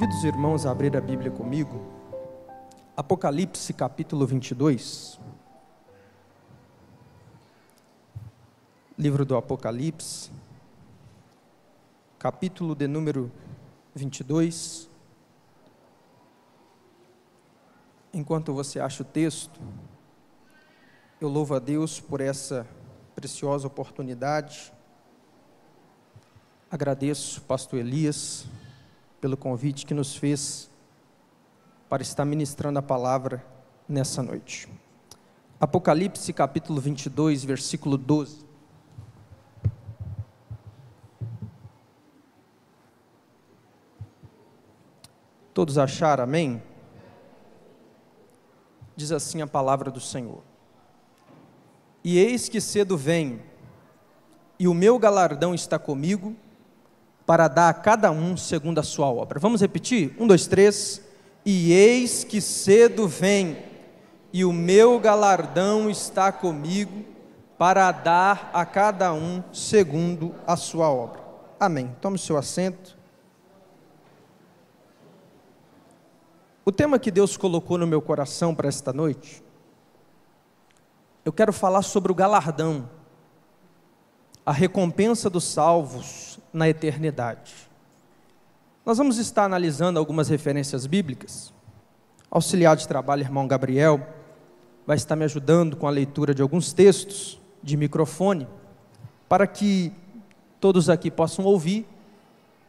Convido os irmãos a abrir a Bíblia comigo. Apocalipse capítulo 22. Livro do Apocalipse, capítulo de número 22. Enquanto você acha o texto, eu louvo a Deus por essa preciosa oportunidade. Agradeço, pastor Elias, pelo convite que nos fez para estar ministrando a palavra nessa noite. Apocalipse capítulo 22, versículo 12. Todos acharam, amém? Diz assim a palavra do Senhor: E eis que cedo venho, e o meu galardão está comigo, para dar a cada um segundo a sua obra. Vamos repetir? 1, 2, 3. E eis que cedo venho, e o meu galardão está comigo, para dar a cada um segundo a sua obra. Amém. Tome o seu assento. O tema que Deus colocou no meu coração para esta noite, eu quero falar sobre o galardão, a recompensa dos salvos na eternidade. Nós vamos estar analisando algumas referências bíblicas. Auxiliar de trabalho, irmão Gabriel, vai estar me ajudando com a leitura de alguns textos de microfone, para que todos aqui possam ouvir,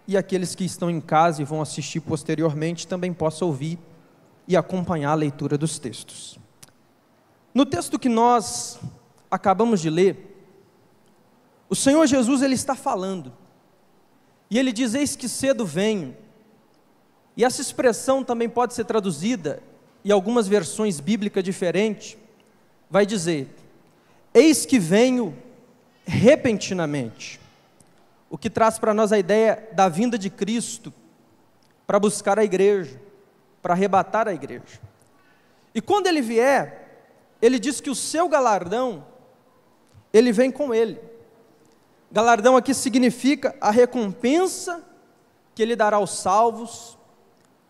e aqueles que estão em casa e vão assistir posteriormente também possam ouvir e acompanhar a leitura dos textos. No texto que nós acabamos de ler, o Senhor Jesus, Ele está falando, e Ele diz: eis que cedo venho, e essa expressão também pode ser traduzida, em algumas versões bíblicas diferentes, vai dizer: eis que venho repentinamente, o que traz para nós a ideia da vinda de Cristo, para buscar a igreja, para arrebatar a igreja. E quando Ele vier, Ele diz que o seu galardão, Ele vem com Ele. Galardão aqui significa a recompensa que Ele dará aos salvos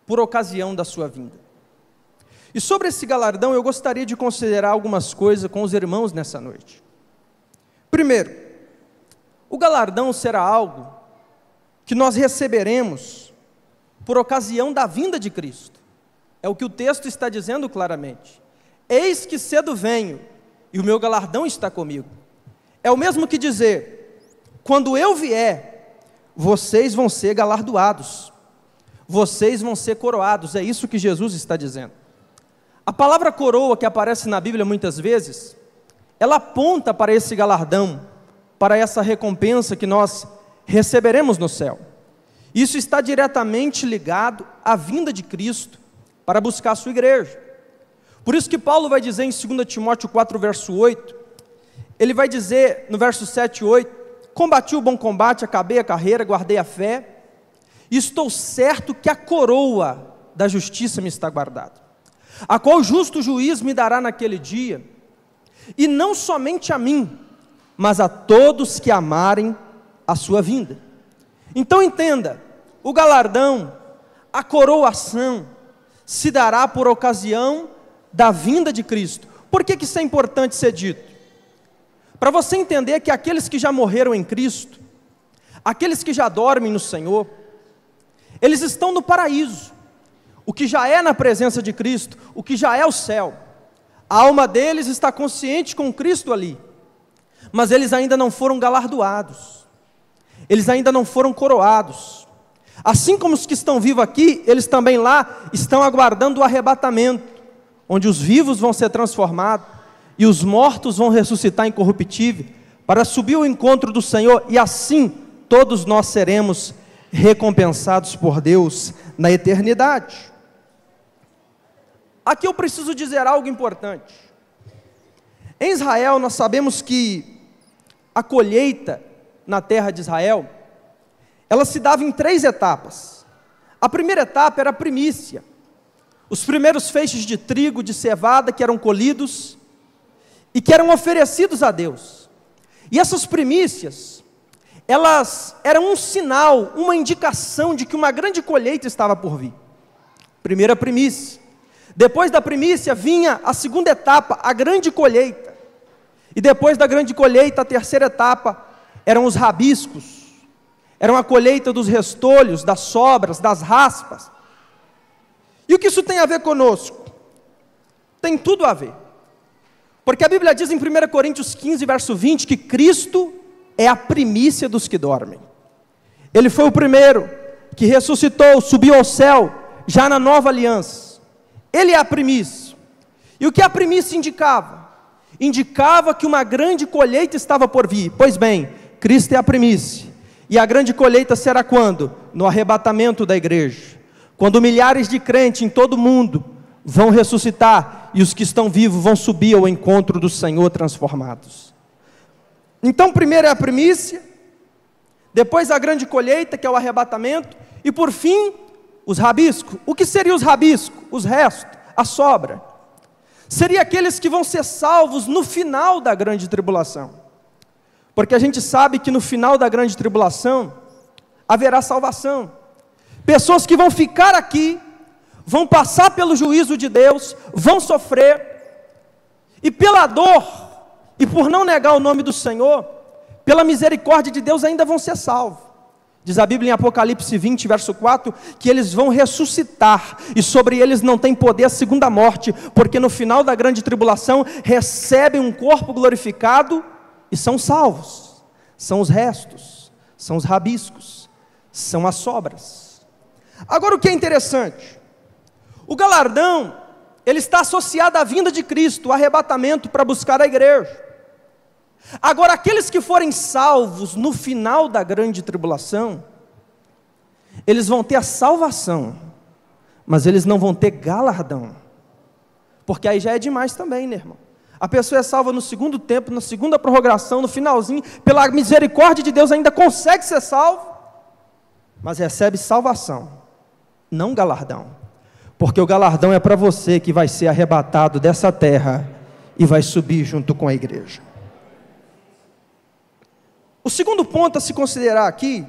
por ocasião da sua vinda. E sobre esse galardão eu gostaria de considerar algumas coisas com os irmãos nessa noite. Primeiro, o galardão será algo que nós receberemos por ocasião da vinda de Cristo. É o que o texto está dizendo claramente. Eis que cedo venho, e o meu galardão está comigo. É o mesmo que dizer: quando eu vier, vocês vão ser galardoados, vocês vão ser coroados. É isso que Jesus está dizendo. A palavra coroa, que aparece na Bíblia muitas vezes, ela aponta para esse galardão, para essa recompensa que nós receberemos no céu. Isso está diretamente ligado à vinda de Cristo para buscar a sua igreja. Por isso que Paulo vai dizer em 2 Timóteo 4, verso 8, ele vai dizer no verso 7 e 8, combati o bom combate, acabei a carreira, guardei a fé, e estou certo que a coroa da justiça me está guardada, a qual o justo juiz me dará naquele dia, e não somente a mim, mas a todos que amarem a sua vinda. Então entenda, o galardão, a coroação, se dará por ocasião da vinda de Cristo. Por que isso é importante ser dito? Para você entender que aqueles que já morreram em Cristo, aqueles que já dormem no Senhor, eles estão no paraíso, o que já é na presença de Cristo, o que já é o céu. A alma deles está consciente com Cristo ali, mas eles ainda não foram galardoados, eles ainda não foram coroados. Assim como os que estão vivos aqui, eles também lá estão aguardando o arrebatamento, onde os vivos vão ser transformados, e os mortos vão ressuscitar incorruptível, para subir ao encontro do Senhor, e assim todos nós seremos recompensados por Deus na eternidade. Aqui eu preciso dizer algo importante. Em Israel nós sabemos que a colheita na terra de Israel, ela se dava em 3 etapas. A primeira etapa era a primícia, os primeiros feixes de trigo, de cevada que eram colhidos e que eram oferecidos a Deus. E essas primícias, elas eram um sinal, uma indicação de que uma grande colheita estava por vir. Primeira primícia. Depois da primícia vinha a segunda etapa, a grande colheita. E depois da grande colheita, a terceira etapa, eram os rabiscos. Era a colheita dos restolhos, das sobras, das raspas. E o que isso tem a ver conosco? Tem tudo a ver. Porque a Bíblia diz em 1 Coríntios 15, verso 20, que Cristo é a primícia dos que dormem. Ele foi o primeiro que ressuscitou, subiu ao céu, já na nova aliança. Ele é a primícia. E o que a primícia indicava? Indicava que uma grande colheita estava por vir. Pois bem, Cristo é a primícia. E a grande colheita será quando? No arrebatamento da igreja. Quando milhares de crentes em todo o mundo vão ressuscitar e os que estão vivos vão subir ao encontro do Senhor transformados. Então, primeiro é a primícia, depois a grande colheita, que é o arrebatamento, e por fim, os rabiscos. O que seriam os rabiscos? Os restos, a sobra. Seria aqueles que vão ser salvos no final da grande tribulação. Porque a gente sabe que no final da grande tribulação haverá salvação. Pessoas que vão ficar aqui, vão passar pelo juízo de Deus, vão sofrer, e pela dor, e por não negar o nome do Senhor, pela misericórdia de Deus ainda vão ser salvos. Diz a Bíblia em Apocalipse 20, verso 4, que eles vão ressuscitar, e sobre eles não tem poder a segunda morte, porque no final da grande tribulação, recebem um corpo glorificado, e são salvos. São os restos, são os rabiscos, são as sobras. Agora o que é interessante, o galardão, ele está associado à vinda de Cristo, o arrebatamento para buscar a igreja. Agora, aqueles que forem salvos no final da grande tribulação, eles vão ter a salvação, mas eles não vão ter galardão, porque aí já é demais também, né, irmão? A pessoa é salva no segundo tempo, na segunda prorrogação, no finalzinho, pela misericórdia de Deus ainda consegue ser salvo, mas recebe salvação, não galardão, porque o galardão é para você que vai ser arrebatado dessa terra e vai subir junto com a igreja. O segundo ponto a se considerar aqui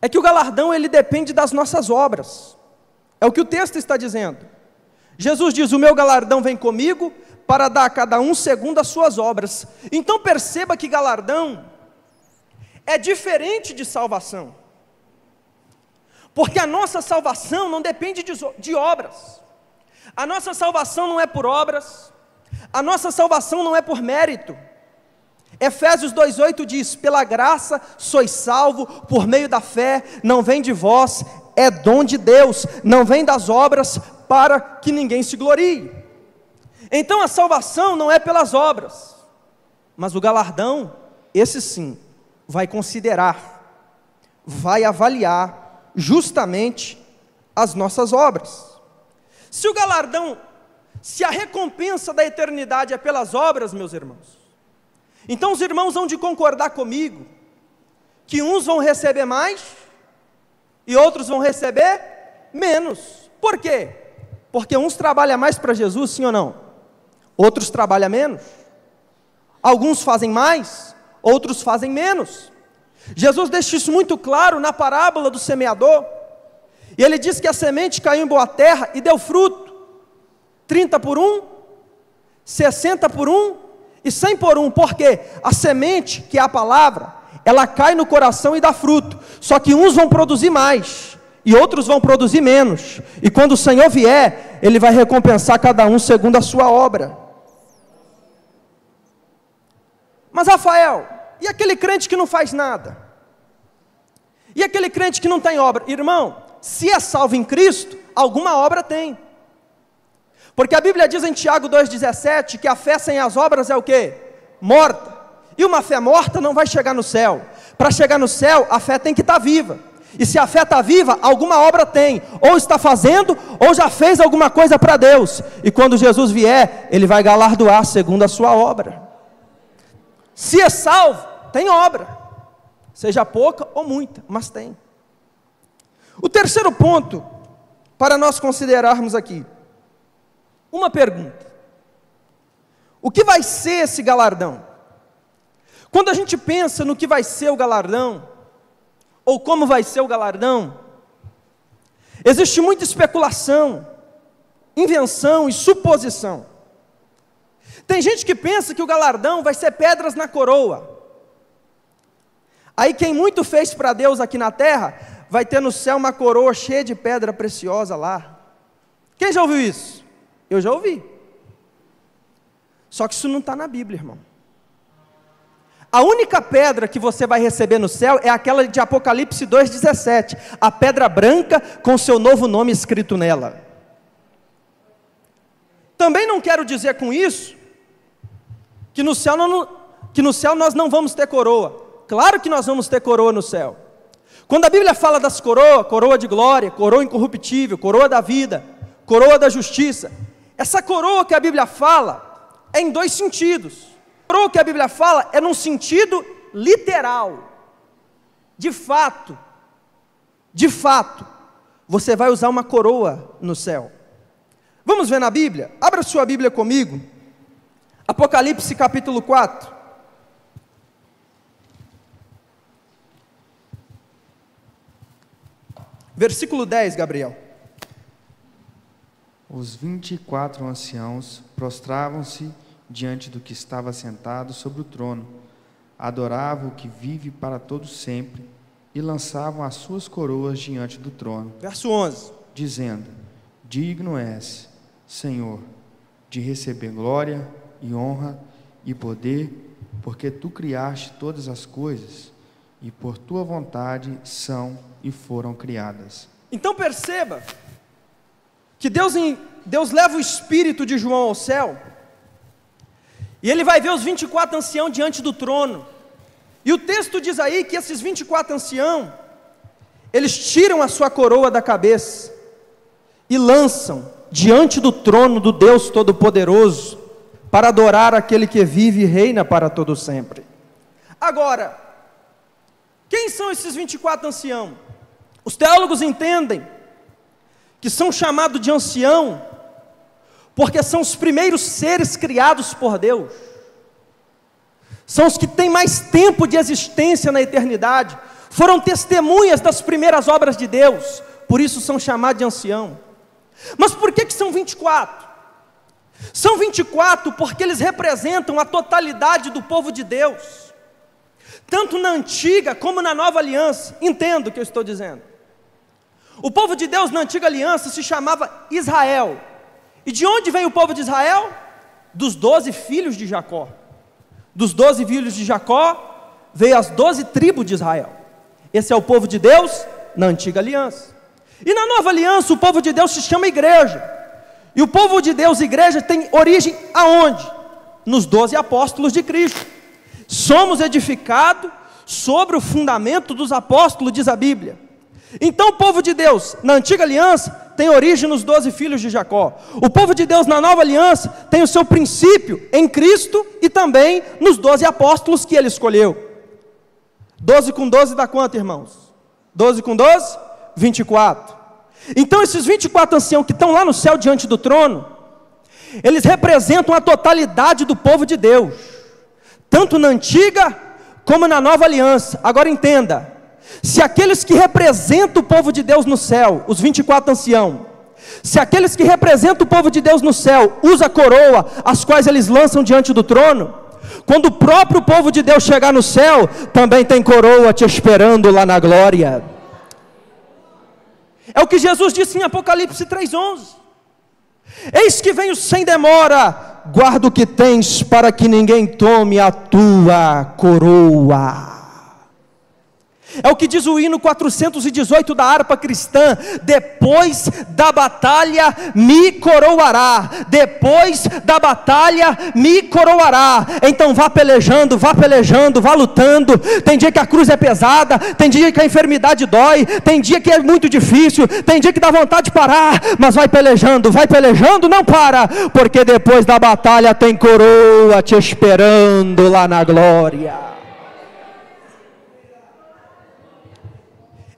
é que o galardão ele depende das nossas obras. É o que o texto está dizendo. Jesus diz: o meu galardão vem comigo para dar a cada um segundo as suas obras. Então perceba que galardão é diferente de salvação. Porque a nossa salvação não depende de obras. A nossa salvação não é por obras. A nossa salvação não é por mérito. Efésios 2,8 diz: pela graça sois salvo por meio da fé, não vem de vós, é dom de Deus, não vem das obras, para que ninguém se glorie. Então a salvação não é pelas obras, mas o galardão, esse sim, vai considerar, vai avaliar justamente as nossas obras. Se o galardão, se a recompensa da eternidade é pelas obras, meus irmãos, então os irmãos vão de concordar comigo, que uns vão receber mais, e outros vão receber menos. Por quê? Porque uns trabalham mais para Jesus, sim ou não? Outros trabalham menos. Alguns fazem mais, outros fazem menos. Jesus deixa isso muito claro na parábola do semeador, e ele diz que a semente caiu em boa terra e deu fruto, 30 por 1, 60 por 1, e 100 por 1, porque a semente, que é a palavra, ela cai no coração e dá fruto, só que uns vão produzir mais, e outros vão produzir menos, e quando o Senhor vier, Ele vai recompensar cada um segundo a sua obra. Mas Rafael, e aquele crente que não faz nada? E aquele crente que não tem obra? Irmão, se é salvo em Cristo, alguma obra tem. Porque a Bíblia diz em Tiago 2,17 que a fé sem as obras é o quê? Morta. E uma fé morta não vai chegar no céu. Para chegar no céu, a fé tem que estar viva. E se a fé está viva, alguma obra tem. Ou está fazendo, ou já fez alguma coisa para Deus. E quando Jesus vier, Ele vai galardoar segundo a sua obra. Se é salvo, tem obra. Seja pouca ou muita, mas tem. O terceiro ponto, para nós considerarmos aqui, uma pergunta: o que vai ser esse galardão? Quando a gente pensa no que vai ser o galardão, ou como vai ser o galardão, existe muita especulação, invenção e suposição. Tem gente que pensa que o galardão vai ser pedras na coroa. Aí quem muito fez para Deus aqui na terra, vai ter no céu uma coroa cheia de pedra preciosa lá. Quem já ouviu isso? Eu já ouvi. Só que isso não está na Bíblia, irmão. A única pedra que você vai receber no céu é aquela de Apocalipse 2,17, a pedra branca com seu novo nome escrito nela. Também não quero dizer com isso que no céu nós não vamos ter coroa. Claro que nós vamos ter coroa no céu. Quando a Bíblia fala das coroas, coroa de glória, coroa incorruptível, coroa da vida, coroa da justiça, essa coroa que a Bíblia fala é em dois sentidos. A coroa que a Bíblia fala é num sentido literal. De fato, você vai usar uma coroa no céu. Vamos ver na Bíblia? Abra sua Bíblia comigo. Apocalipse capítulo 4. Versículo 10, Gabriel. Os 24 anciãos prostravam-se diante do que estava sentado sobre o trono, adoravam o que vive para todo sempre e lançavam as suas coroas diante do trono. Verso 11. Dizendo: digno és, Senhor, de receber glória e honra e poder, porque tu criaste todas as coisas e por tua vontade são e foram criadas. Então perceba que Deus leva o espírito de João ao céu, e ele vai ver os 24 anciãos diante do trono, e o texto diz aí que esses 24 anciãos, eles tiram a sua coroa da cabeça, e lançam diante do trono do Deus Todo-Poderoso, para adorar aquele que vive e reina para todo sempre. Agora, quem são esses 24 anciãos? Os teólogos entendem que são chamados de ancião, porque são os primeiros seres criados por Deus, são os que têm mais tempo de existência na eternidade, foram testemunhas das primeiras obras de Deus, por isso são chamados de ancião. Mas por que são 24? São 24 porque eles representam a totalidade do povo de Deus, tanto na antiga como na nova aliança. Entenda o que eu estou dizendo. O povo de Deus na antiga aliança se chamava Israel. E de onde vem o povo de Israel? Dos 12 filhos de Jacó. Dos 12 filhos de Jacó veio as 12 tribos de Israel. Esse é o povo de Deus na antiga aliança. E na nova aliança o povo de Deus se chama igreja. E o povo de Deus, igreja, tem origem aonde? Nos 12 apóstolos de Cristo. Somos edificados sobre o fundamento dos apóstolos, diz a Bíblia. Então o povo de Deus na antiga aliança tem origem nos 12 filhos de Jacó. O povo de Deus na nova aliança tem o seu princípio em Cristo e também nos 12 apóstolos que ele escolheu. 12 com 12 dá quanto, irmãos? 12 com 12? 24. Então esses 24 anciãos que estão lá no céu diante do trono, eles representam a totalidade do povo de Deus, tanto na antiga como na nova aliança. Agora entenda, se aqueles que representam o povo de Deus no céu, os 24 anciãos, se aqueles que representam o povo de Deus no céu, usam a coroa, as quais eles lançam diante do trono, quando o próprio povo de Deus chegar no céu, também tem coroa te esperando lá na glória. É o que Jesus disse em Apocalipse 3,11. Eis que venho sem demora, guarda o que tens, para que ninguém tome a tua coroa. É o que diz o hino 418 da harpa cristã: depois da batalha me coroará, depois da batalha me coroará. Então vá pelejando, vá lutando. Tem dia que a cruz é pesada, tem dia que a enfermidade dói, tem dia que é muito difícil, tem dia que dá vontade de parar, mas vai pelejando, não para, porque depois da batalha tem coroa te esperando lá na glória.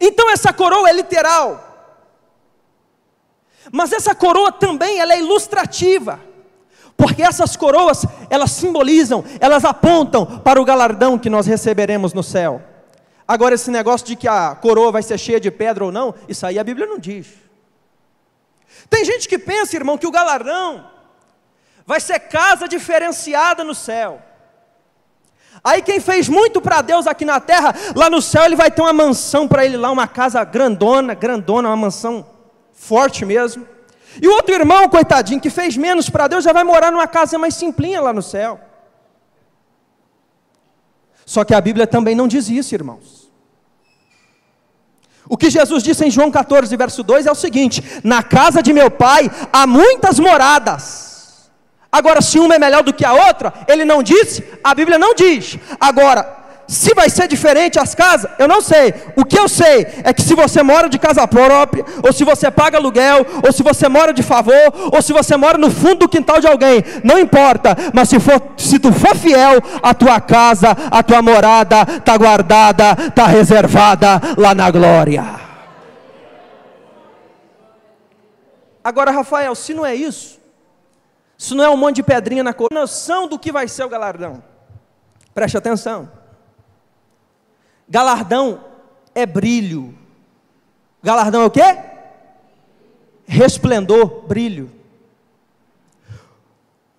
Então essa coroa é literal, mas essa coroa também ela é ilustrativa, Porque essas coroas, elas simbolizam, elas apontam para o galardão que nós receberemos no céu. Agora, esse negócio de que a coroa vai ser cheia de pedra ou não, isso aí a Bíblia não diz. Tem gente que pensa, irmão, que o galardão vai ser casa diferenciada no céu. Aí quem fez muito para Deus aqui na terra, lá no céu ele vai ter uma mansão para ele lá, uma casa grandona, uma mansão forte mesmo. E o outro irmão, coitadinho, que fez menos para Deus, já vai morar numa casa mais simplinha lá no céu. Só que a Bíblia também não diz isso, irmãos. O que Jesus disse em João 14, verso 2 é o seguinte: na casa de meu pai há muitas moradas. Agora, se uma é melhor do que a outra, ele não disse, a Bíblia não diz. Agora, se vai ser diferente as casas, eu não sei. O que eu sei é que se você mora de casa própria, ou se você paga aluguel, ou se você mora de favor, ou se você mora no fundo do quintal de alguém, não importa, mas se tu for fiel, a tua casa, a tua morada está guardada, está reservada lá na glória. Agora, Rafael, se não é isso não é um monte de pedrinha na cor, noção do que vai ser o galardão. Preste atenção. Galardão é brilho. Galardão é o quê? Resplendor, brilho.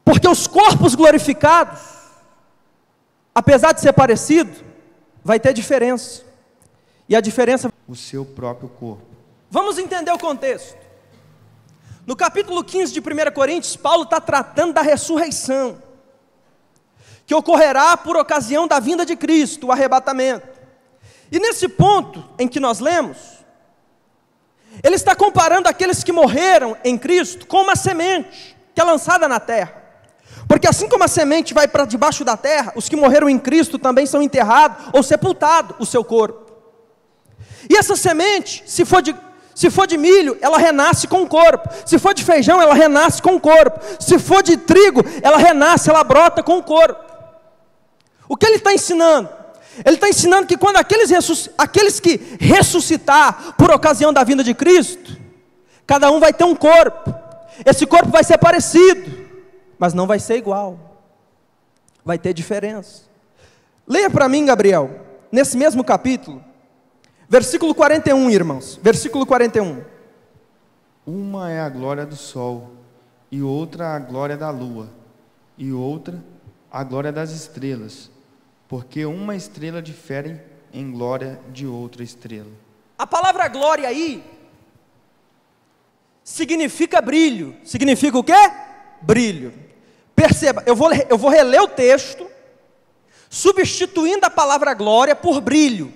Porque os corpos glorificados, apesar de ser parecido, vai ter diferença. E a diferença... o seu próprio corpo. Vamos entender o contexto. No capítulo 15 de 1 Coríntios, Paulo está tratando da ressurreição, que ocorrerá por ocasião da vinda de Cristo, o arrebatamento. E nesse ponto em que nós lemos, ele está comparando aqueles que morreram em Cristo com uma semente que é lançada na terra. Porque assim como a semente vai para debaixo da terra, os que morreram em Cristo também são enterrados ou sepultados o seu corpo. E essa semente, se for de milho, ela renasce com o corpo. Se for de feijão, ela renasce com o corpo. Se for de trigo, ela renasce, ela brota com o corpo. O que ele está ensinando? Ele está ensinando que quando aqueles que ressuscitar por ocasião da vinda de Cristo, cada um vai ter um corpo. Esse corpo vai ser parecido, mas não vai ser igual. Vai ter diferença. Leia para mim, Gabriel, nesse mesmo capítulo, versículo 41, irmãos. Versículo 41. Uma é a glória do sol, e outra a glória da lua, e outra a glória das estrelas. Porque uma estrela difere em glória de outra estrela. A palavra glória aí significa brilho. Significa o quê? Brilho. Perceba, eu vou reler o texto, substituindo a palavra glória por brilho.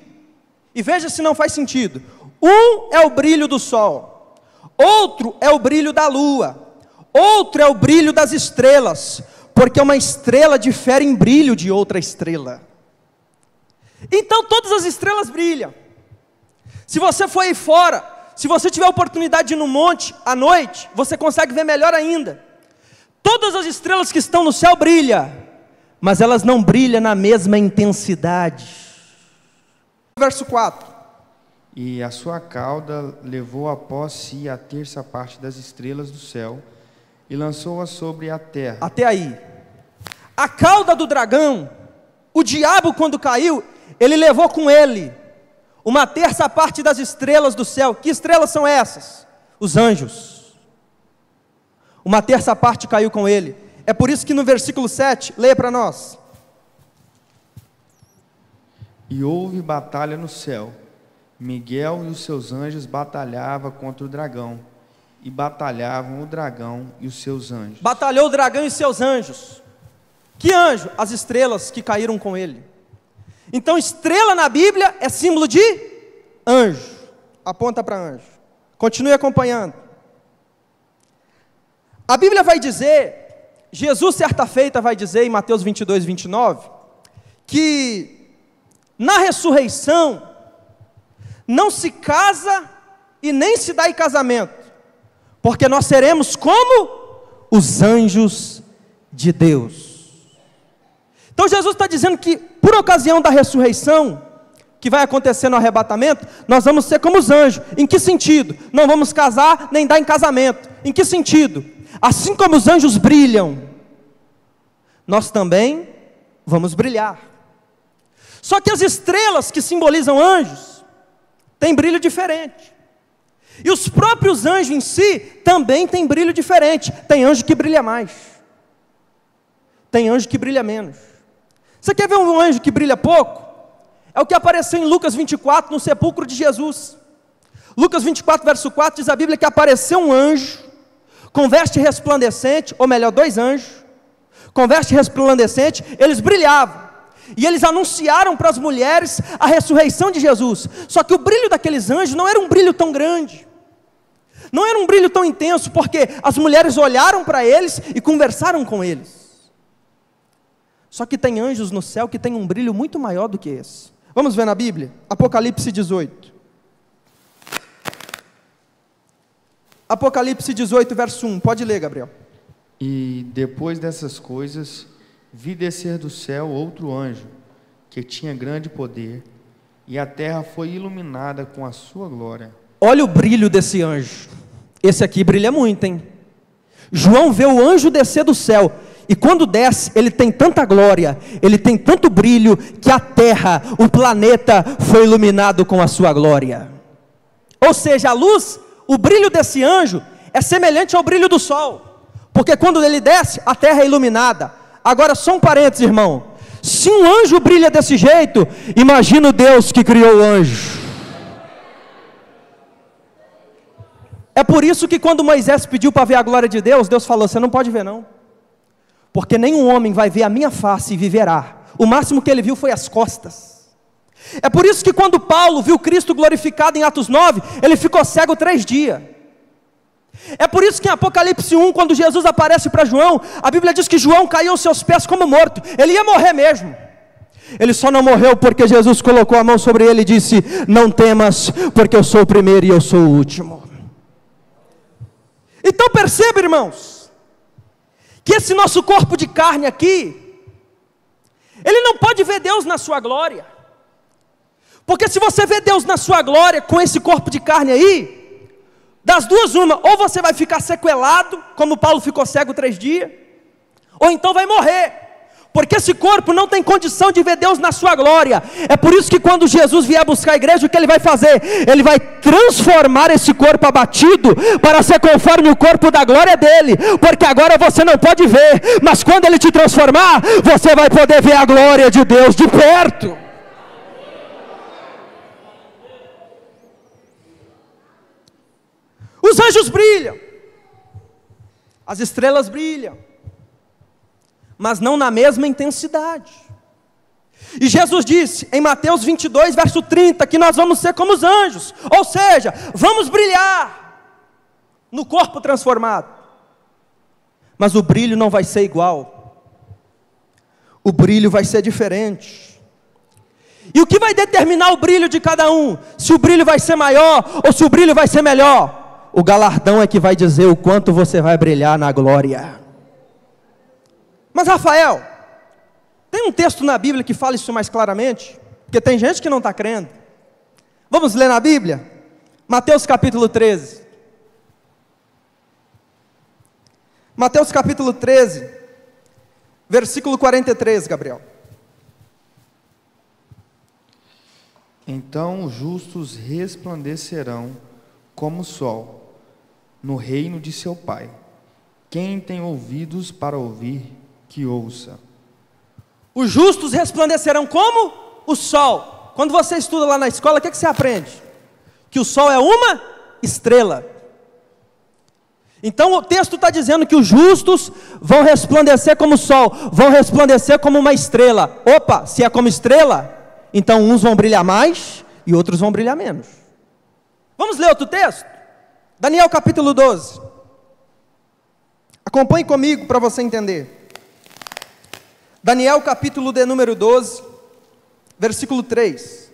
E veja se não faz sentido. Um é o brilho do sol, outro é o brilho da lua, outro é o brilho das estrelas. Porque uma estrela difere em brilho de outra estrela. Então todas as estrelas brilham. Se você for aí fora, se você tiver a oportunidade de ir no monte à noite, você consegue ver melhor ainda. Todas as estrelas que estão no céu brilham, mas elas não brilham na mesma intensidade. Verso 4. E a sua cauda levou após si a terça parte das estrelas do céu, e lançou-a sobre a terra. Até aí. A cauda do dragão, o diabo quando caiu, ele levou com ele uma terça parte das estrelas do céu. Que estrelas são essas? Os anjos. Uma terça parte caiu com ele. É por isso que no versículo 7, leia para nós. E houve batalha no céu. Miguel e os seus anjos batalhavam contra o dragão. E batalhavam o dragão e os seus anjos. Batalhou o dragão e seus anjos. Que anjo? As estrelas que caíram com ele. Então estrela na Bíblia é símbolo de anjo. Aponta para anjo. Continue acompanhando. A Bíblia vai dizer, Jesus certa feita vai dizer em Mateus 22, 29, que na ressurreição não se casa e nem se dá em casamento, porque nós seremos como os anjos de Deus. Então Jesus está dizendo que por ocasião da ressurreição, que vai acontecer no arrebatamento, nós vamos ser como os anjos. Em que sentido? Não vamos casar nem dar em casamento. Em que sentido? Assim como os anjos brilham nós também vamos brilhar. Só que as estrelas que simbolizam anjos têm brilho diferente. E os próprios anjos em si também têm brilho diferente. Tem anjo que brilha mais, tem anjo que brilha menos. Você quer ver um anjo que brilha pouco? É o que apareceu em Lucas 24, no sepulcro de Jesus. Lucas 24, verso 4, diz a Bíblia que apareceu um anjo, com veste resplandecente, ou melhor, dois anjos, com veste resplandecente, eles brilhavam. E eles anunciaram para as mulheres a ressurreição de Jesus. Só que o brilho daqueles anjos não era um brilho tão grande, não era um brilho tão intenso, porque as mulheres olharam para eles e conversaram com eles. Só que tem anjos no céu que têm um brilho muito maior do que esse. Vamos ver na Bíblia? Apocalipse 18. Apocalipse 18, verso 1. Pode ler, Gabriel. E depois dessas coisas, vi descer do céu outro anjo, que tinha grande poder, e a terra foi iluminada com a sua glória. Olha o brilho desse anjo. Esse aqui brilha muito, hein? João vê o anjo descer do céu, e quando desce, ele tem tanta glória, ele tem tanto brilho, que a terra, o planeta, foi iluminado com a sua glória. Ou seja, a luz, o brilho desse anjo, é semelhante ao brilho do sol, porque quando ele desce, a terra é iluminada. Agora, só um parênteses, irmão. Se um anjo brilha desse jeito, imagina o Deus que criou o anjo. É por isso que quando Moisés pediu para ver a glória de Deus, Deus falou, você não pode ver não, porque nenhum homem vai ver a minha face e viverá. O máximo que ele viu foi as costas. É por isso que quando Paulo viu Cristo glorificado em Atos 9, ele ficou cego 3 dias. É por isso que em Apocalipse 1, quando Jesus aparece para João, a Bíblia diz que João caiu aos seus pés como morto. Ele ia morrer mesmo. Ele só não morreu porque Jesus colocou a mão sobre ele e disse, não temas, porque eu sou o primeiro e eu sou o último. Então perceba, irmãos, que esse nosso corpo de carne aqui, ele não pode ver Deus na sua glória. Porque se você vê Deus na sua glória com esse corpo de carne aí, das duas uma, ou você vai ficar sequelado, como Paulo ficou cego 3 dias, ou então vai morrer, porque esse corpo não tem condição de ver Deus na sua glória. É por isso que quando Jesus vier buscar a igreja, o que ele vai fazer? Ele vai transformar esse corpo abatido, para ser conforme o corpo da glória dele, porque agora você não pode ver, mas quando ele te transformar, você vai poder ver a glória de Deus de perto. Os anjos brilham, as estrelas brilham, mas não na mesma intensidade. E Jesus disse em Mateus 22, verso 30, que nós vamos ser como os anjos, ou seja, vamos brilhar no corpo transformado, mas o brilho não vai ser igual, o brilho vai ser diferente. E o que vai determinar o brilho de cada um, se o brilho vai ser maior ou se o brilho vai ser melhor? O galardão é que vai dizer o quanto você vai brilhar na glória. Mas Rafael, tem um texto na Bíblia que fala isso mais claramente? Porque tem gente que não está crendo. Vamos ler na Bíblia? Mateus capítulo 13. Mateus capítulo 13, versículo 43, Gabriel. Então os justos resplandecerão como o sol no reino de seu Pai. Quem tem ouvidos para ouvir, que ouça. Os justos resplandecerão como o sol. Quando você estuda lá na escola, o que você aprende? Que o sol é uma estrela. Então o texto está dizendo que os justos vão resplandecer como o sol, vão resplandecer como uma estrela. Opa, se é como estrela, então uns vão brilhar mais e outros vão brilhar menos. Vamos ler outro texto? Daniel capítulo 12. Acompanhe comigo para você entender. Daniel capítulo de número 12, versículo 3.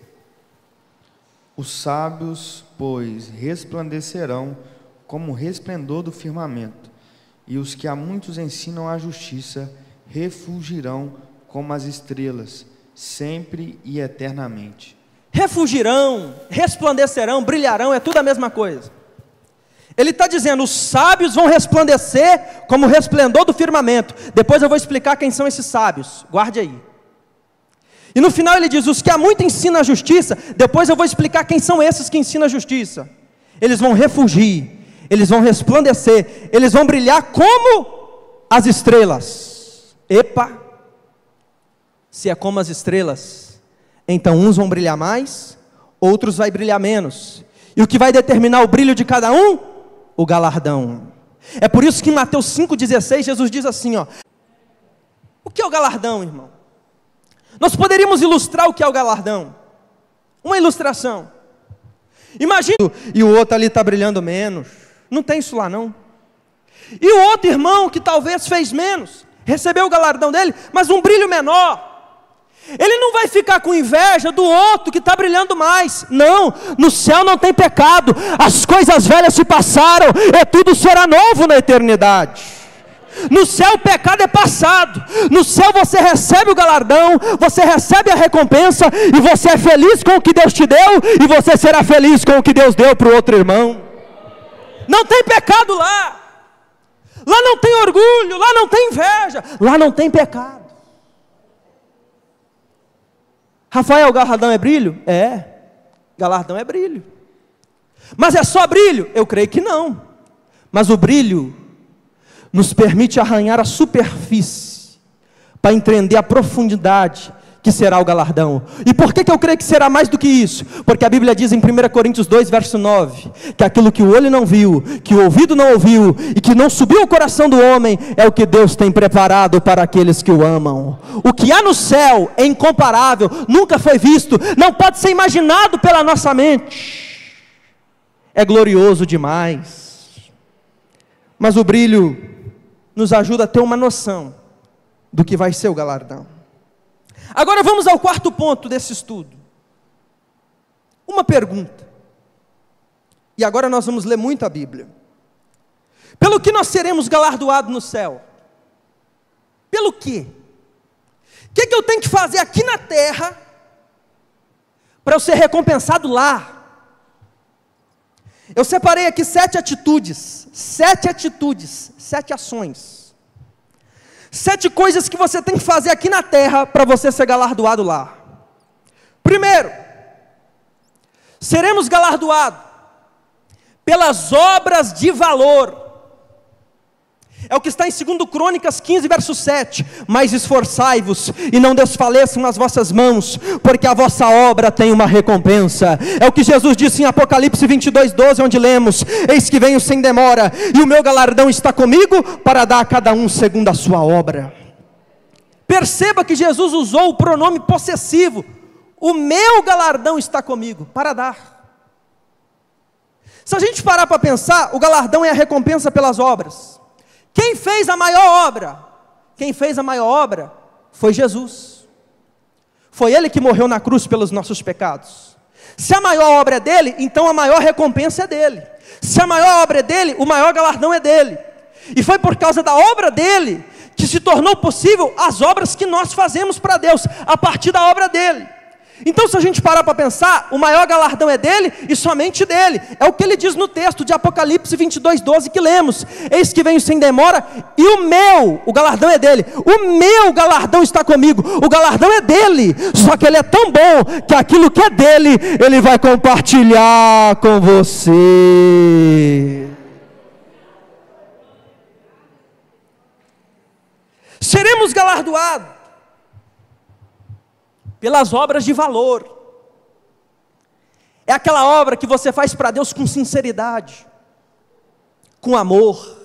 Os sábios, pois, resplandecerão como o resplendor do firmamento, e os que a muitos ensinam a justiça refulgirão como as estrelas, sempre e eternamente. Refulgirão, resplandecerão, brilharão, é tudo a mesma coisa. Ele está dizendo, os sábios vão resplandecer como o resplendor do firmamento. Depois eu vou explicar quem são esses sábios, guarde aí. E no final ele diz, os que há muito ensinam a justiça. Depois eu vou explicar quem são esses que ensinam a justiça. Eles vão refugir, eles vão resplandecer, eles vão brilhar como as estrelas. Epa! Se é como as estrelas, então uns vão brilhar mais, outros vai brilhar menos. E o que vai determinar o brilho de cada um? O galardão. É por isso que em Mateus 5,16 Jesus diz assim, ó. O que é o galardão, irmão? Nós poderíamos ilustrar o que é o galardão. Uma ilustração. Imagina, e o outro ali está brilhando menos. Não tem isso lá não. E o outro irmão que talvez fez menos, recebeu o galardão dele, mas um brilho menor. Ele não vai ficar com inveja do outro que está brilhando mais. Não, no céu não tem pecado. As coisas velhas se passaram, e tudo será novo na eternidade. No céu o pecado é passado. No céu você recebe o galardão, você recebe a recompensa, e você é feliz com o que Deus te deu, e você será feliz com o que Deus deu para o outro irmão. Não tem pecado lá. Lá não tem orgulho, lá não tem inveja, lá não tem pecado. Rafael, galardão é brilho? É, galardão é brilho. Mas é só brilho? Eu creio que não. Mas o brilho nos permite arranhar a superfície, para entender a profundidade que será o galardão. E por que eu creio que será mais do que isso? Porque a Bíblia diz em 1 Coríntios 2, verso 9, que aquilo que o olho não viu, que o ouvido não ouviu, e que não subiu ao coração do homem, é o que Deus tem preparado para aqueles que o amam. O que há no céu é incomparável, nunca foi visto, não pode ser imaginado pela nossa mente. É glorioso demais. Mas o brilho nos ajuda a ter uma noção do que vai ser o galardão. Agora vamos ao quarto ponto desse estudo. Uma pergunta. E agora nós vamos ler muito a Bíblia. Pelo que nós seremos galardoados no céu? Pelo quê? O que eu tenho que fazer aqui na terra para eu ser recompensado lá? Eu separei aqui 7 atitudes, 7 ações. 7 coisas que você tem que fazer aqui na terra para você ser galardoado lá. Primeiro, seremos galardoados pelas obras de valor. É o que está em 2 Crônicas 15, verso 7. Mas esforçai-vos e não desfaleçam as vossas mãos, porque a vossa obra tem uma recompensa. É o que Jesus disse em Apocalipse 22, 12, onde lemos: eis que venho sem demora, e o meu galardão está comigo, para dar a cada um segundo a sua obra. Perceba que Jesus usou o pronome possessivo. O meu galardão está comigo, para dar. Se a gente parar para pensar, o galardão é a recompensa pelas obras. Quem fez a maior obra? Quem fez a maior obra foi Jesus. Foi Ele que morreu na cruz pelos nossos pecados. Se a maior obra é dele, então a maior recompensa é dele. Se a maior obra é dele, o maior galardão é dele. E foi por causa da obra dele que se tornou possível as obras que nós fazemos para Deus, a partir da obra dele. Então, se a gente parar para pensar, o maior galardão é dele e somente dele. É o que ele diz no texto de Apocalipse 22, 12 que lemos: eis que venho sem demora, e o galardão é dele. O meu galardão está comigo. O galardão é dele, só que ele é tão bom que aquilo que é dele, ele vai compartilhar com você. Seremos galardoados pelas obras de valor. É aquela obra que você faz para Deus com sinceridade, com amor,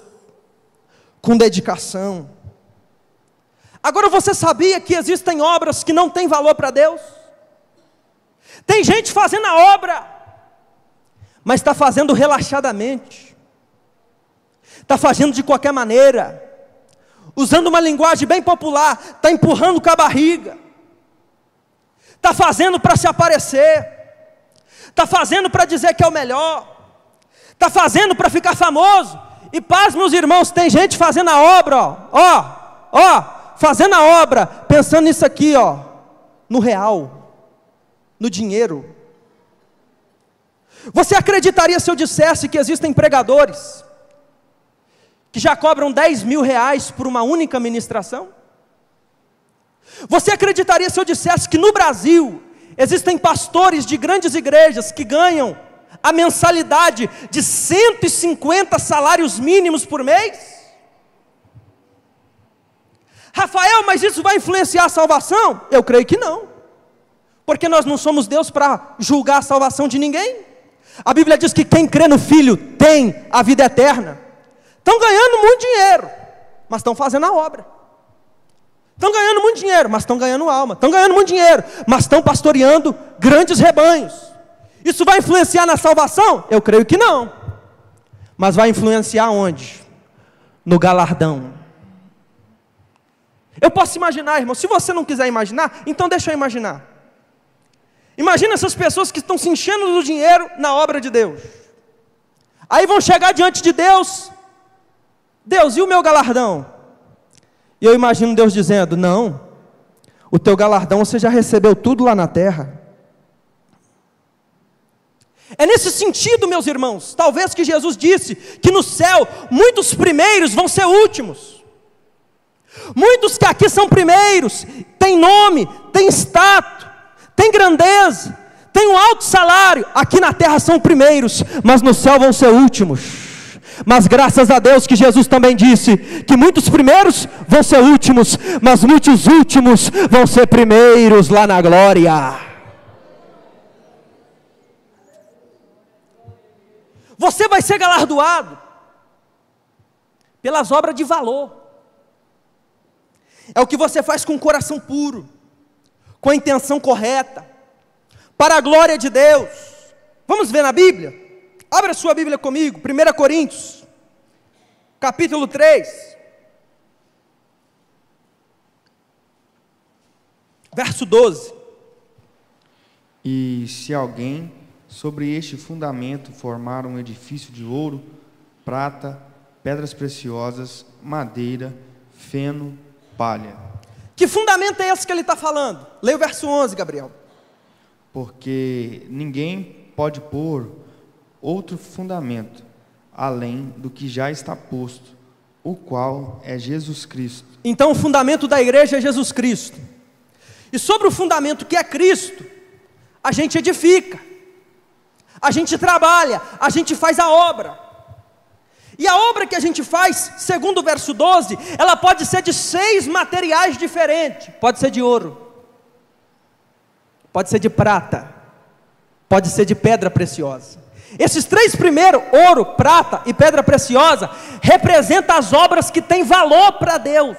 com dedicação. Agora, você sabia que existem obras que não têm valor para Deus? Tem gente fazendo a obra, mas está fazendo relaxadamente, está fazendo de qualquer maneira, usando uma linguagem bem popular, está empurrando com a barriga, está fazendo para se aparecer, está fazendo para dizer que é o melhor, está fazendo para ficar famoso. E paz, meus irmãos, tem gente fazendo a obra, fazendo a obra, pensando nisso aqui, no real, no dinheiro. Você acreditaria se eu dissesse que existem pregadores que já cobram 10 mil reais por uma única ministração? Você acreditaria se eu dissesse que no Brasil existem pastores de grandes igrejas que ganham a mensalidade de 150 salários mínimos por mês? Rafael, mas isso vai influenciar a salvação? Eu creio que não, porque nós não somos Deus para julgar a salvação de ninguém. A Bíblia diz que quem crê no Filho tem a vida eterna. Estão ganhando muito dinheiro, mas estão fazendo a obra. Estão ganhando muito dinheiro, mas estão ganhando alma. Estão ganhando muito dinheiro, mas estão pastoreando grandes rebanhos. Isso vai influenciar na salvação? Eu creio que não. Mas vai influenciar onde? No galardão. Eu posso imaginar, irmão. Se você não quiser imaginar, então deixa eu imaginar. Imagina essas pessoas que estão se enchendo do dinheiro na obra de Deus. Aí vão chegar diante de Deus. Deus, e o meu galardão? E eu imagino Deus dizendo: não, o teu galardão você já recebeu tudo lá na terra. É nesse sentido, meus irmãos, talvez que Jesus disse que no céu muitos primeiros vão ser últimos. Muitos que aqui são primeiros, têm nome, têm status, têm grandeza, têm um alto salário, aqui na terra são primeiros, mas no céu vão ser últimos. Mas graças a Deus que Jesus também disse que muitos primeiros vão ser últimos, mas muitos últimos vão ser primeiros lá na glória. Você vai ser galardoado pelas obras de valor. É o que você faz com o coração puro, com a intenção correta, para a glória de Deus. Vamos ver na Bíblia? Abra sua Bíblia comigo, 1 Coríntios, capítulo 3, verso 12. E se alguém sobre este fundamento formar um edifício de ouro, prata, pedras preciosas, madeira, feno, palha. Que fundamento é esse que ele está falando? Leia o verso 11, Gabriel. Porque ninguém pode pôr outro fundamento, além do que já está posto, o qual é Jesus Cristo. Então o fundamento da igreja é Jesus Cristo. E sobre o fundamento que é Cristo, a gente edifica, a gente trabalha, a gente faz a obra. E a obra que a gente faz, segundo o verso 12, ela pode ser de 6 materiais diferentes. Pode ser de ouro, pode ser de prata, pode ser de pedra preciosa. Esses 3 primeiros, ouro, prata e pedra preciosa, representam as obras que têm valor para Deus.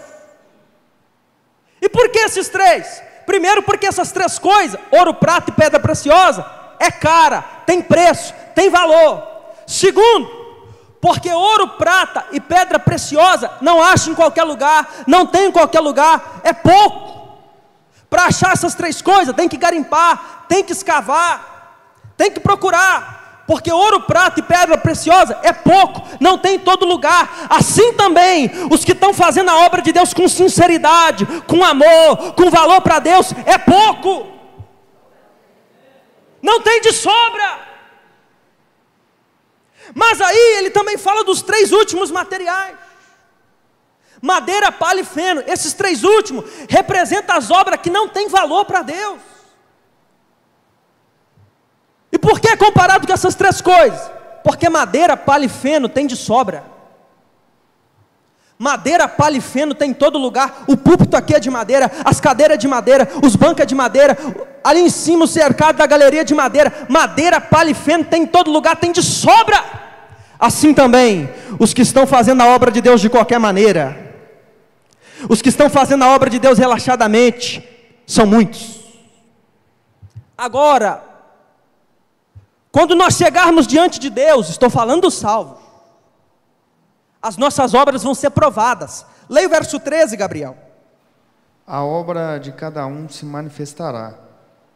E por que esses 3? Primeiro, porque essas 3 coisas, ouro, prata e pedra preciosa, é cara, tem preço, tem valor. Segundo, porque ouro, prata e pedra preciosa não acha em qualquer lugar, não tem em qualquer lugar, é pouco. Para achar essas 3 coisas, tem que garimpar, tem que escavar, tem que procurar. Porque ouro, prata e pedra preciosa é pouco, não tem em todo lugar. Assim também, os que estão fazendo a obra de Deus com sinceridade, com amor, com valor para Deus, é pouco. Não tem de sobra. Mas aí ele também fala dos 3 últimos materiais: madeira, palha e feno. Esses 3 últimos representam as obras que não têm valor para Deus. E por que é comparado com essas 3 coisas? Porque madeira, palha e feno tem de sobra. Madeira, palha e feno tem em todo lugar. O púlpito aqui é de madeira, as cadeiras de madeira, os bancos é de madeira, ali em cima o cercado da galeria é de madeira. Madeira, palha e feno tem em todo lugar, tem de sobra. Assim também, os que estão fazendo a obra de Deus de qualquer maneira, os que estão fazendo a obra de Deus relaxadamente, são muitos. Agora, quando nós chegarmos diante de Deus, estou falando dos salvos, as nossas obras vão ser provadas. Leia o verso 13, Gabriel. A obra de cada um se manifestará.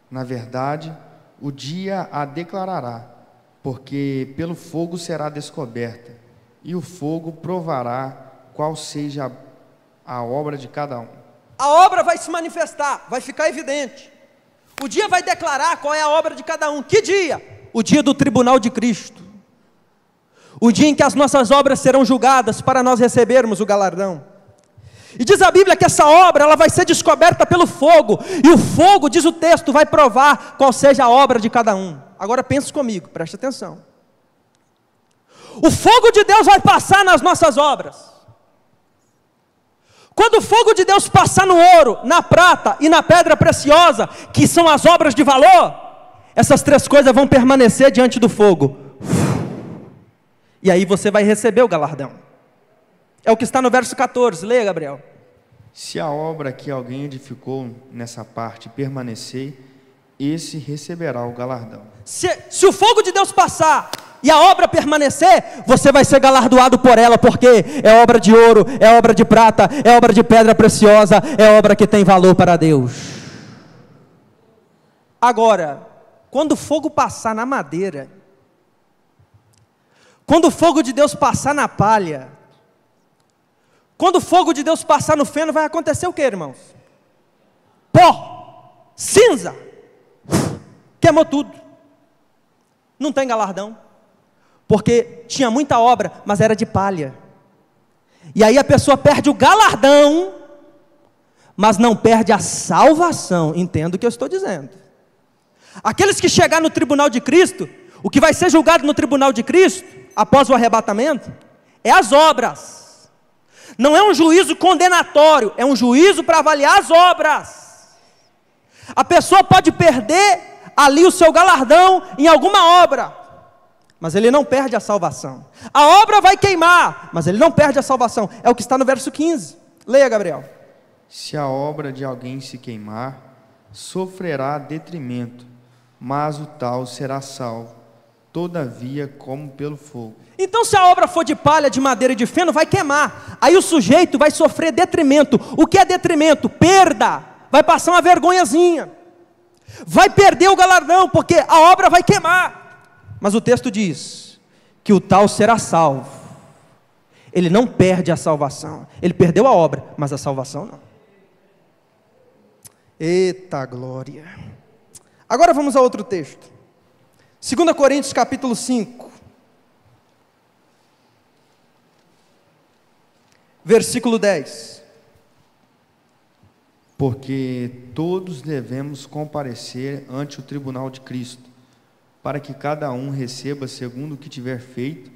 Na verdade, o dia a declarará, porque pelo fogo será descoberta, e o fogo provará qual seja a obra de cada um. A obra vai se manifestar, vai ficar evidente. O dia vai declarar qual é a obra de cada um. Que dia? o dia do tribunal de Cristo, o dia em que as nossas obras serão julgadas para nós recebermos o galardão. E diz a Bíblia que essa obra ela vai ser descoberta pelo fogo, e o fogo, diz o texto, vai provar qual seja a obra de cada um. Agora pense comigo, preste atenção. O fogo de Deus vai passar nas nossas obras. Quando o fogo de Deus passar no ouro, na prata e na pedra preciosa, que são as obras de valor, essas três coisas vão permanecer diante do fogo. E aí você vai receber o galardão. É o que está no verso 14, leia, Gabriel. Se a obra que alguém edificou nessa parte permanecer, esse receberá o galardão. Se o fogo de Deus passar e a obra permanecer, você vai ser galardoado por ela, porque é obra de ouro, é obra de prata, é obra de pedra preciosa, é obra que tem valor para Deus. Agora, quando o fogo passar na madeira, quando o fogo de Deus passar na palha, quando o fogo de Deus passar no feno, vai acontecer o que, irmãos? Pó, cinza, queimou tudo, não tem galardão, porque tinha muita obra, mas era de palha. E aí a pessoa perde o galardão, mas não perde a salvação. Entenda o que eu estou dizendo. Aqueles que chegar no tribunal de Cristo, o que vai ser julgado no tribunal de Cristo, após o arrebatamento, é as obras. Não é um juízo condenatório, é um juízo para avaliar as obras. A pessoa pode perder ali o seu galardão em alguma obra, mas ele não perde a salvação. A obra vai queimar, mas ele não perde a salvação. É o que está no verso 15. Leia, Gabriel. Se a obra de alguém se queimar, sofrerá detrimento, mas o tal será salvo, todavia como pelo fogo. Então, se a obra for de palha, de madeira e de feno, vai queimar. Aí o sujeito vai sofrer detrimento. O que é detrimento? Perda. Vai passar uma vergonhazinha. Vai perder o galardão, porque a obra vai queimar. Mas o texto diz que o tal será salvo. Ele não perde a salvação. Ele perdeu a obra, mas a salvação não. Eita glória. Agora vamos a outro texto. 2 Coríntios capítulo 5. Versículo 10. Porque todos devemos comparecer ante o tribunal de Cristo, para que cada um receba segundo o que tiver feito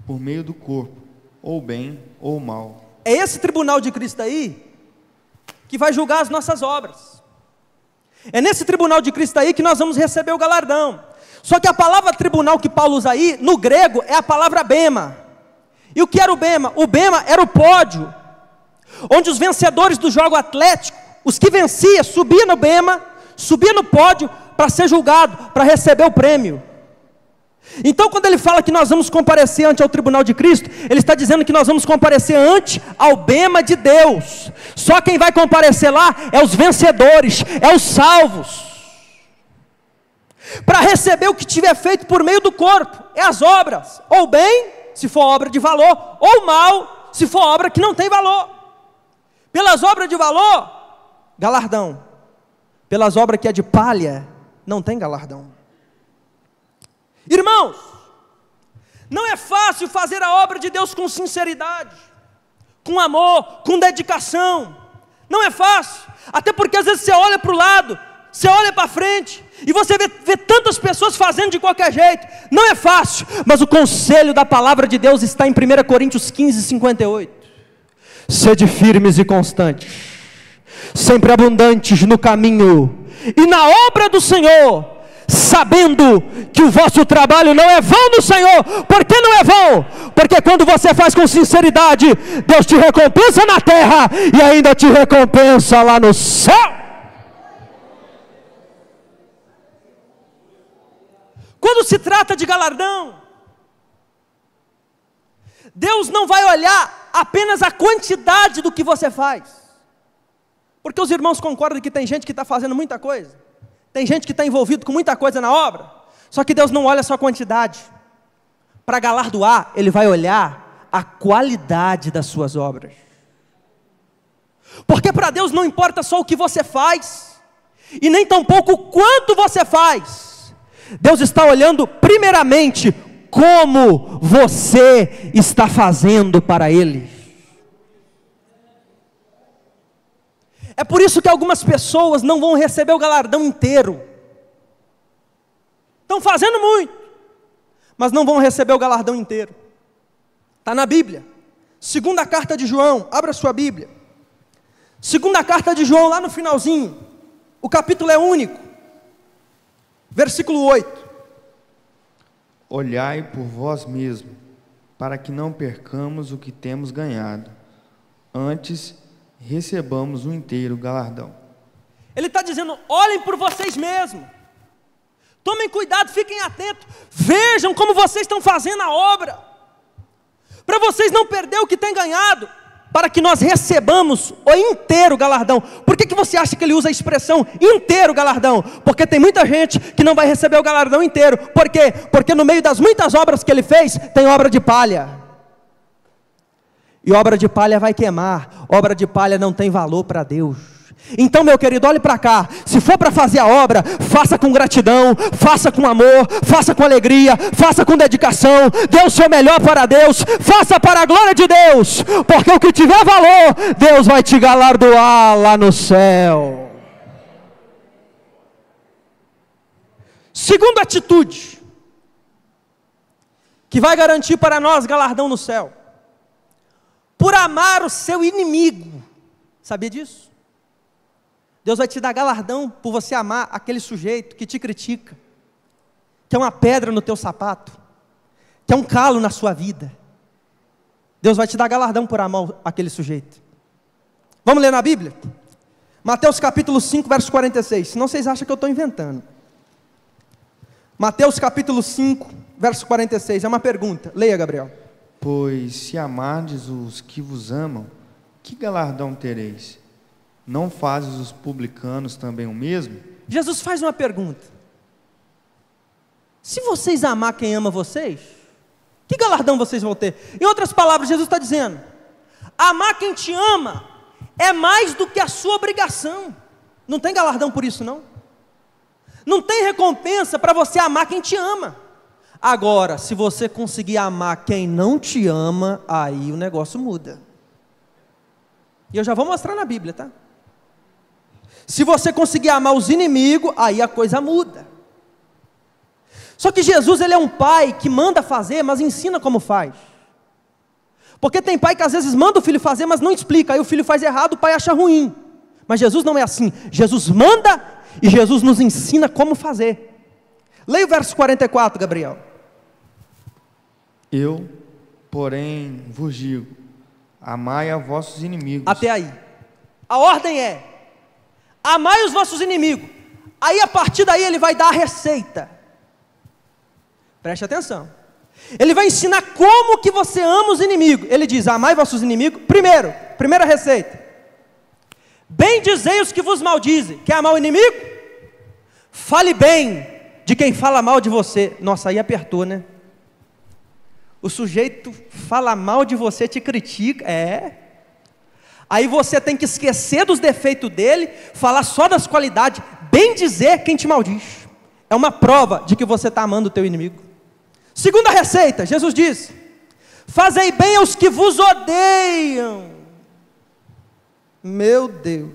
por meio do corpo, ou bem ou mal. É esse tribunal de Cristo aí que vai julgar as nossas obras. É nesse tribunal de Cristo aí que nós vamos receber o galardão. Só que a palavra tribunal que Paulo usa aí, no grego, é a palavra bema. E o que era o bema? O bema era o pódio, onde os vencedores do jogo atlético, os que venciam, subiam no bema, subiam no pódio para ser julgado, para receber o prêmio. Então, quando ele fala que nós vamos comparecer ante ao tribunal de Cristo, ele está dizendo que nós vamos comparecer ante ao bema de Deus. Só quem vai comparecer lá é os vencedores, é os salvos, para receber o que tiver feito por meio do corpo, é as obras, ou bem, se for obra de valor, ou mal, se for obra que não tem valor. Pelas obras de valor, galardão. Pelas obras que é de palha, não tem galardão. Irmãos, não é fácil fazer a obra de Deus com sinceridade, com amor, com dedicação. Não é fácil, até porque às vezes você olha para o lado, você olha para frente, e você vê tantas pessoas fazendo de qualquer jeito. Não é fácil, mas o conselho da palavra de Deus está em 1 Coríntios 15, 58. Sede firmes e constantes, sempre abundantes no caminho e na obra do Senhor, sabendo que o vosso trabalho não é vão no Senhor. Por que não é vão? Porque quando você faz com sinceridade, Deus te recompensa na terra e ainda te recompensa lá no céu. Quando se trata de galardão, Deus não vai olhar apenas a quantidade do que você faz, porque os irmãos concordam que tem gente que está fazendo muita coisa, tem gente que está envolvido com muita coisa na obra, só que Deus não olha só a quantidade. Para galardoar, Ele vai olhar a qualidade das suas obras, porque para Deus não importa só o que você faz, e nem tampouco o quanto você faz. Deus está olhando primeiramente como você está fazendo para Ele. É por isso que algumas pessoas não vão receber o galardão inteiro. Estão fazendo muito, mas não vão receber o galardão inteiro. Está na Bíblia. Segunda carta de João, abra sua Bíblia. Segunda carta de João, lá no finalzinho. O capítulo é único. Versículo 8. Olhai por vós mesmos, para que não percamos o que temos ganhado. Antes, recebamos o inteiro galardão. Ele está dizendo, olhem por vocês mesmos. Tomem cuidado, fiquem atentos. Vejam como vocês estão fazendo a obra. Para vocês não perderem o que têm ganhado, para que nós recebamos o inteiro galardão. Por que você acha que ele usa a expressão inteiro galardão? Porque tem muita gente que não vai receber o galardão inteiro. Por quê? Porque no meio das muitas obras que ele fez, tem obra de palha. E obra de palha vai queimar. Obra de palha não tem valor para Deus. Então, meu querido, olhe para cá. Se for para fazer a obra, faça com gratidão, faça com amor, faça com alegria, faça com dedicação. Dê o seu melhor para Deus, faça para a glória de Deus, porque o que tiver valor, Deus vai te galardoar lá no céu. Segunda atitude que vai garantir para nós galardão no céu: por amar o seu inimigo. Sabia disso? Deus vai te dar galardão por você amar aquele sujeito que te critica, que é uma pedra no teu sapato, que é um calo na sua vida. Deus vai te dar galardão por amar aquele sujeito. Vamos ler na Bíblia? Mateus capítulo 5, verso 46. Senão vocês acham que eu estou inventando. Mateus capítulo 5, verso 46. É uma pergunta. Leia, Gabriel. Pois se amardes os que vos amam, que galardão tereis? Não fazes os publicanos também o mesmo? Jesus faz uma pergunta. Se vocês amar quem ama vocês, que galardão vocês vão ter? Em outras palavras, Jesus está dizendo: amar quem te ama é mais do que a sua obrigação. Não tem galardão por isso, não. Não tem recompensa para você amar quem te ama. Agora, se você conseguir amar quem não te ama, aí o negócio muda. E eu já vou mostrar na Bíblia, tá? Se você conseguir amar os inimigos, aí a coisa muda. Só que Jesus, ele é um pai que manda fazer, mas ensina como faz. Porque tem pai que às vezes manda o filho fazer, mas não explica. Aí o filho faz errado, o pai acha ruim. Mas Jesus não é assim. Jesus manda e Jesus nos ensina como fazer. Leia o verso 44, Gabriel. Eu, porém, vos digo: amai a vossos inimigos. Até aí. A ordem é: amai os vossos inimigos. Aí a partir daí ele vai dar a receita. Preste atenção. Ele vai ensinar como que você ama os inimigos. Ele diz: amai vossos inimigos. Primeira receita: bendizei os que vos maldizem. Quer amar o inimigo? Fale bem de quem fala mal de você. Nossa, aí apertou, né? O sujeito fala mal de você, te critica. Aí você tem que esquecer dos defeitos dele, falar só das qualidades, bem dizer quem te maldiz. É uma prova de que você está amando o teu inimigo. Segunda receita, Jesus diz: fazei bem aos que vos odeiam. Meu Deus,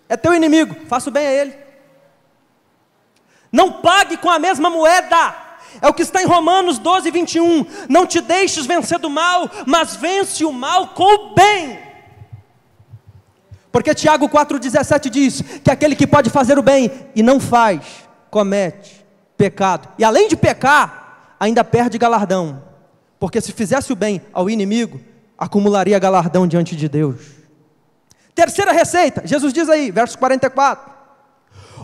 é teu inimigo, faça o bem a ele. Não pague com a mesma moeda. É o que está em Romanos 12, 21. Não te deixes vencer do mal, mas vence o mal com o bem. Porque Tiago 4,17 diz que aquele que pode fazer o bem e não faz, comete pecado. E além de pecar, ainda perde galardão. Porque se fizesse o bem ao inimigo, acumularia galardão diante de Deus. Terceira receita, Jesus diz aí, verso 44.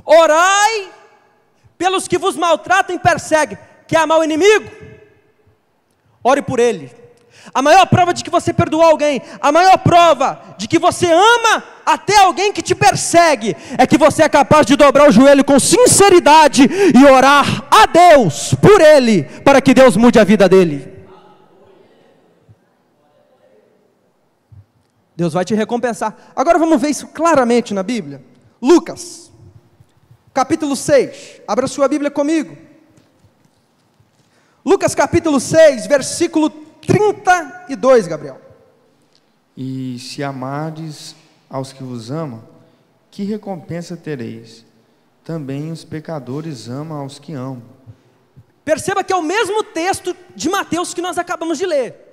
Orai pelos que vos maltratam e perseguem. Quer amar o inimigo? Ore por ele. A maior prova de que você perdoou alguém, a maior prova de que você ama até alguém que te persegue, é que você é capaz de dobrar o joelho com sinceridade e orar a Deus por ele, para que Deus mude a vida dele. Deus vai te recompensar. Agora vamos ver isso claramente na Bíblia. Lucas, capítulo 6, abra sua Bíblia comigo. Lucas capítulo 6, versículo 32, Gabriel. E se amardes aos que vos amam, que recompensa tereis? Também os pecadores amam aos que amam. Perceba que é o mesmo texto de Mateus que nós acabamos de ler.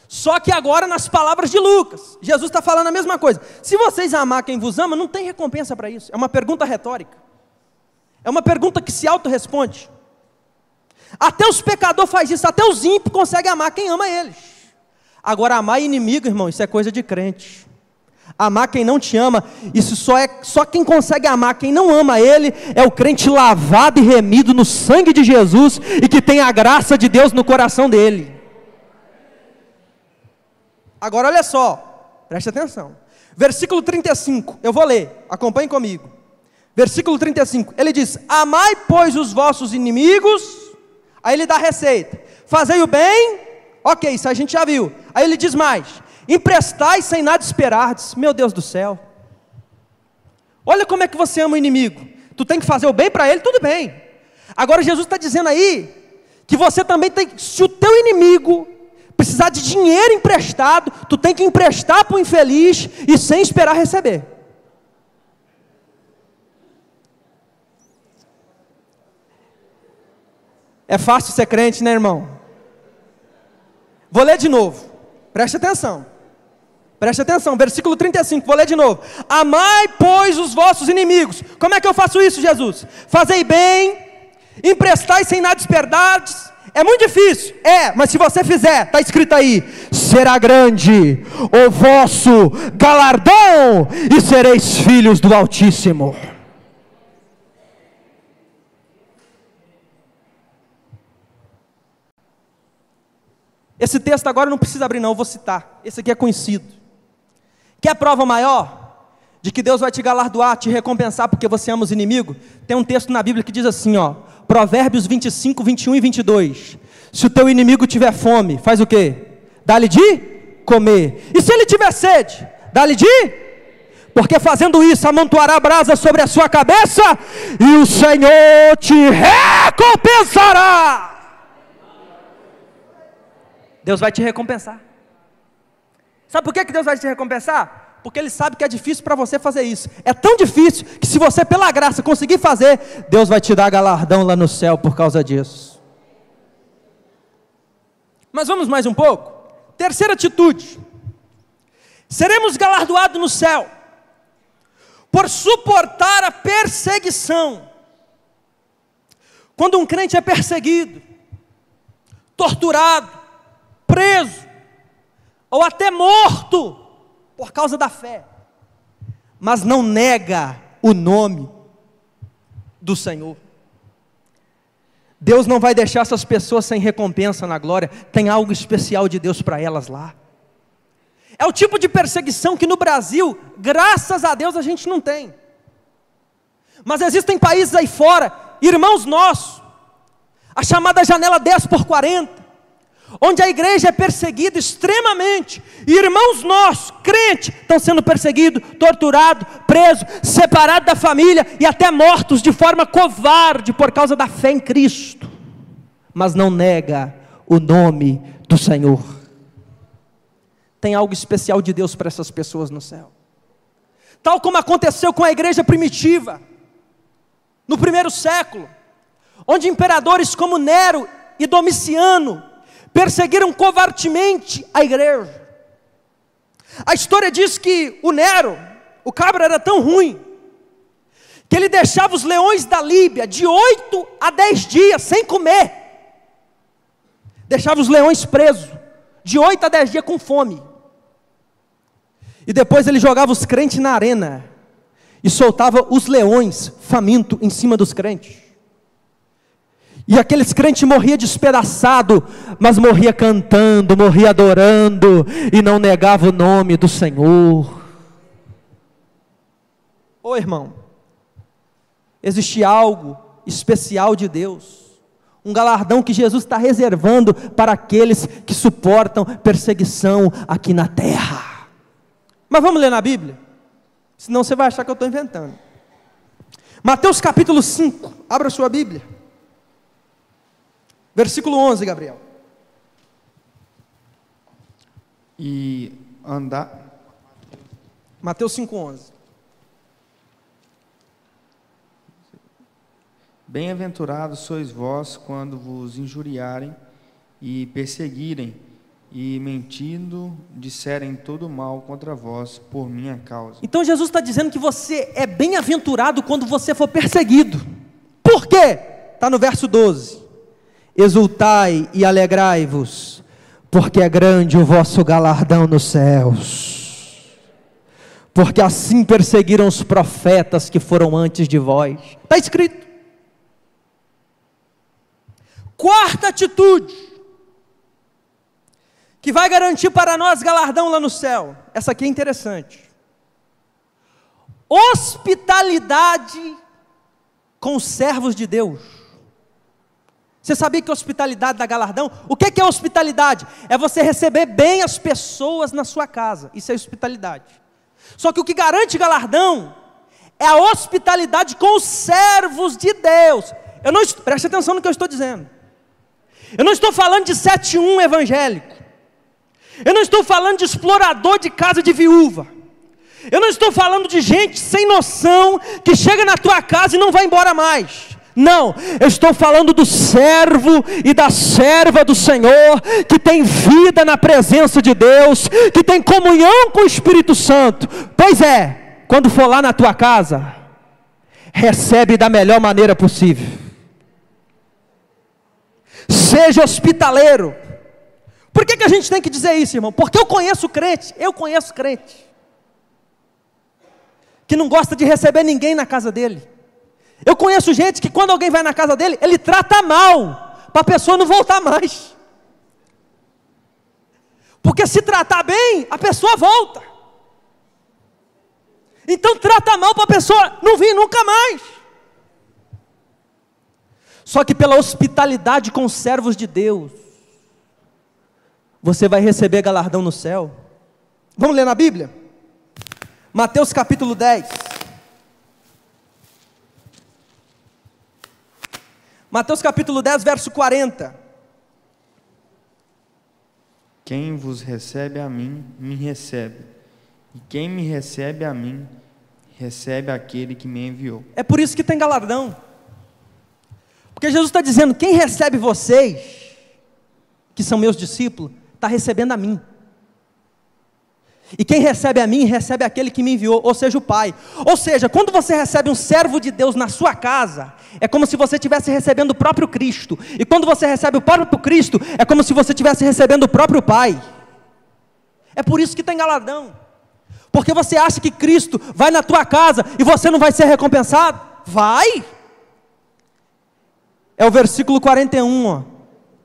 Só que agora nas palavras de Lucas. Jesus está falando a mesma coisa. Se vocês amar quem vos ama, não tem recompensa para isso. É uma pergunta retórica. É uma pergunta que se autorresponde. Até os pecadores fazem isso, até os ímpios conseguem amar quem ama eles. Agora amar inimigo, irmão, isso é coisa de crente. Amar quem não te ama, isso só quem consegue amar quem não ama ele, é o crente lavado e remido no sangue de Jesus, e que tem a graça de Deus no coração dele. Agora olha só, preste atenção, versículo 35, eu vou ler, acompanhe comigo. Versículo 35, ele diz: amai pois os vossos inimigos. Aí ele dá a receita: fazei o bem, ok, isso a gente já viu. Aí ele diz mais: emprestai sem nada esperardes. Meu Deus do céu, olha como é que você ama o inimigo. Tu tem que fazer o bem para ele, tudo bem. Agora Jesus está dizendo aí, que você também tem, se o teu inimigo precisar de dinheiro emprestado, tu tem que emprestar para o infeliz, e sem esperar receber. É fácil ser crente, né, irmão? Vou ler de novo, preste atenção, versículo 35, vou ler de novo. Amai, pois, os vossos inimigos. Como é que eu faço isso, Jesus? Fazei bem, emprestai sem nada esperardes. É muito difícil, mas se você fizer, está escrito aí: será grande o vosso galardão, e sereis filhos do Altíssimo. Esse texto agora não precisa abrir não, eu vou citar. Esse aqui é conhecido. Quer prova maior de que Deus vai te galardoar, te recompensar porque você ama os inimigos? Tem um texto na Bíblia que diz assim, ó, Provérbios 25, 21 e 22. Se o teu inimigo tiver fome, faz o quê? Dá-lhe de comer. E se ele tiver sede, dá-lhe de... Porque fazendo isso, amontoará brasa sobre a sua cabeça, e o Senhor te recompensará. Deus vai te recompensar. Sabe por que Deus vai te recompensar? Porque Ele sabe que é difícil para você fazer isso. É tão difícil que se você pela graça conseguir fazer, Deus vai te dar galardão lá no céu por causa disso. Mas vamos mais um pouco. Terceira atitude: seremos galardoados no céu por suportar a perseguição. Quando um crente é perseguido, torturado, preso, ou até morto, por causa da fé, mas não nega o nome do Senhor, Deus não vai deixar essas pessoas sem recompensa na glória. Tem algo especial de Deus para elas lá. É o tipo de perseguição que no Brasil, graças a Deus, a gente não tem. Mas existem países aí fora, irmãos nossos, a chamada janela 10/40, onde a igreja é perseguida extremamente, e irmãos nossos, crentes, estão sendo perseguidos, torturados, presos, separados da família, e até mortos de forma covarde, por causa da fé em Cristo, mas não nega o nome do Senhor. Tem algo especial de Deus para essas pessoas no céu, tal como aconteceu com a igreja primitiva, no primeiro século, onde imperadores como Nero e Domiciano perseguiram covardemente a igreja. A história diz que o Nero, o cabra, era tão ruim, que ele deixava os leões da Líbia de 8 a 10 dias sem comer, deixava os leões presos, de 8 a 10 dias com fome, e depois ele jogava os crentes na arena, e soltava os leões famintos em cima dos crentes, e aqueles crentes morriam despedaçados, mas morria cantando, morria adorando, e não negava o nome do Senhor. Ô irmão, existe algo especial de Deus, um galardão que Jesus está reservando para aqueles que suportam perseguição aqui na terra. Mas vamos ler na Bíblia, senão você vai achar que eu estou inventando. Mateus capítulo 5, abra sua Bíblia. Versículo 11, Gabriel. E andar... Mateus 5,11. Bem-aventurados sois vós quando vos injuriarem e perseguirem e mentindo disserem todo mal contra vós por minha causa. Então Jesus está dizendo que você é bem-aventurado quando você for perseguido. Por quê? Está no verso 12. Exultai e alegrai-vos, porque é grande o vosso galardão nos céus. Porque assim perseguiram os profetas que foram antes de vós. Está escrito. Quarta atitude, que vai garantir para nós galardão lá no céu. Essa aqui é interessante. Hospitalidade com os servos de Deus. Você sabia que hospitalidade dá galardão? O que é hospitalidade? É você receber bem as pessoas na sua casa. Isso é hospitalidade. Só que o que garante galardão é a hospitalidade com os servos de Deus. Preste atenção no que eu estou dizendo. Eu não estou falando de 7-1 evangélico. Eu não estou falando de explorador de casa de viúva. Eu não estou falando de gente sem noção que chega na tua casa e não vai embora mais. Não, eu estou falando do servo e da serva do Senhor, que tem vida na presença de Deus, que tem comunhão com o Espírito Santo. Pois é, quando for lá na tua casa, recebe da melhor maneira possível. Seja hospitaleiro. Por que a gente tem que dizer isso, irmão? Porque eu conheço crente que não gosta de receber ninguém na casa dele. Eu conheço gente que quando alguém vai na casa dele, ele trata mal, para a pessoa não voltar mais. Porque se tratar bem, a pessoa volta. Então trata mal para a pessoa não vir nunca mais. Só que pela hospitalidade com os servos de Deus, você vai receber galardão no céu. Vamos ler na Bíblia? Mateus capítulo 10. Mateus capítulo 10, verso 40. Quem vos recebe a mim, me recebe. E quem me recebe a mim, recebe aquele que me enviou. É por isso que tem galardão. Porque Jesus está dizendo, quem recebe vocês, que são meus discípulos, está recebendo a mim. E quem recebe a mim, recebe aquele que me enviou, ou seja, o Pai. Ou seja, quando você recebe um servo de Deus na sua casa, é como se você estivesse recebendo o próprio Cristo. E quando você recebe o próprio Cristo, é como se você estivesse recebendo o próprio Pai. É por isso que tem galardão. Porque você acha que Cristo vai na tua casa e você não vai ser recompensado? Vai! É o versículo 41, ó.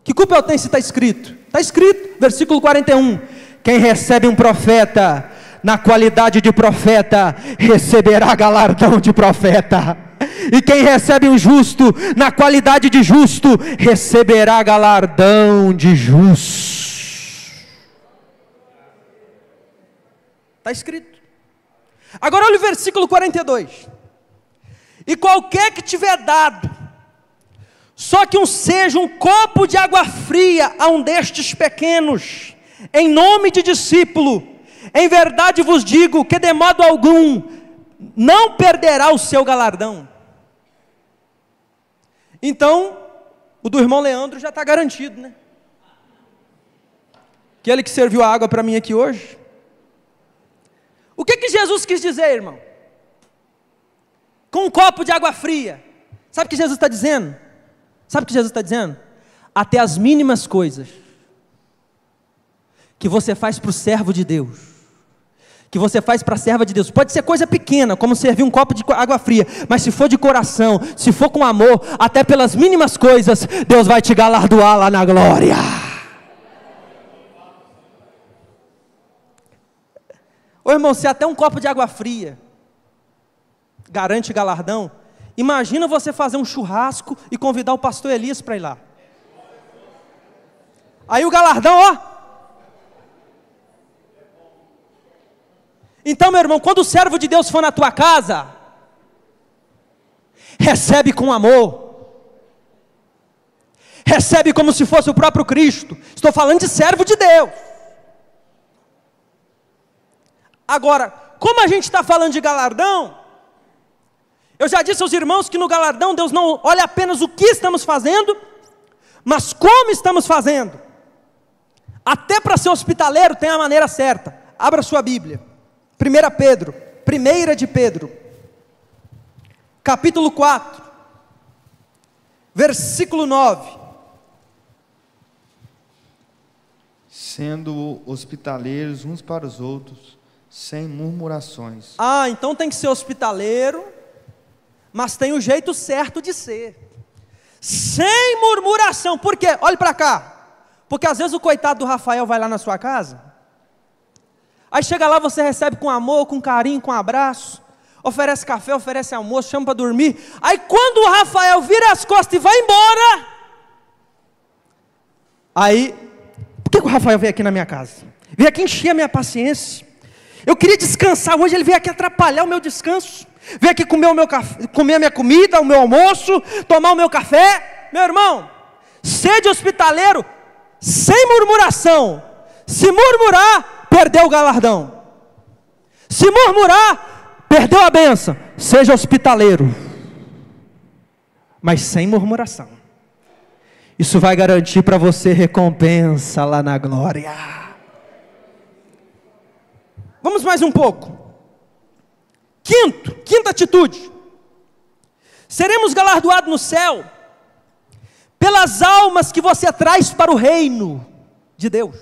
Que culpa eu tenho se está escrito? Está escrito, versículo 41. Quem recebe um profeta, na qualidade de profeta, receberá galardão de profeta. E quem recebe um justo, na qualidade de justo, receberá galardão de justo. Está escrito. Agora olha o versículo 42. E qualquer que tiver dado, só que seja um copo de água fria a um destes pequenos, em nome de discípulo, em verdade vos digo que de modo algum não perderá o seu galardão. Então, o do irmão Leandro já está garantido, né? Que ele que serviu a água para mim aqui hoje. O que Jesus quis dizer, irmão? Com um copo de água fria. Sabe o que Jesus está dizendo? Sabe o que Jesus está dizendo? Até as mínimas coisas que você faz para o servo de Deus, que você faz para a serva de Deus, pode ser coisa pequena, como servir um copo de água fria, mas se for de coração, se for com amor, até pelas mínimas coisas, Deus vai te galardoar lá na glória. Ô irmão, se até um copo de água fria garante galardão, imagina você fazer um churrasco e convidar o pastor Elias para ir lá. Aí o galardão, ó. Então, meu irmão, quando o servo de Deus for na tua casa, recebe com amor, recebe como se fosse o próprio Cristo. Estou falando de servo de Deus. Agora, como a gente está falando de galardão, eu já disse aos irmãos que no galardão Deus não olha apenas o que estamos fazendo, mas como estamos fazendo. Até para ser hospitaleiro tem a maneira certa. Abra sua Bíblia. 1 de Pedro, capítulo 4, versículo 9. Sendo hospitaleiros uns para os outros, sem murmurações. Então tem que ser hospitaleiro, mas tem o jeito certo de ser. Sem murmuração. Por quê? Olhe para cá. Porque às vezes o coitado do Rafael vai lá na sua casa, aí chega lá, você recebe com amor, com carinho, com abraço, oferece café, oferece almoço, chama para dormir. Aí quando o Rafael vira as costas e vai embora, aí, por que o Rafael veio aqui na minha casa? Veio aqui encher a minha paciência. Eu queria descansar hoje, ele veio aqui atrapalhar o meu descanso. Veio aqui comer o meu café, comer a minha comida, o meu almoço, tomar o meu café. Meu irmão, sede hospitaleiro, sem murmuração. Se murmurar, perdeu o galardão. Se murmurar, perdeu a bênção. Seja hospitaleiro, mas sem murmuração. Isso vai garantir para você recompensa lá na glória. Vamos mais um pouco. Quinta atitude. Seremos galardoados no céu pelas almas que você traz para o reino de Deus.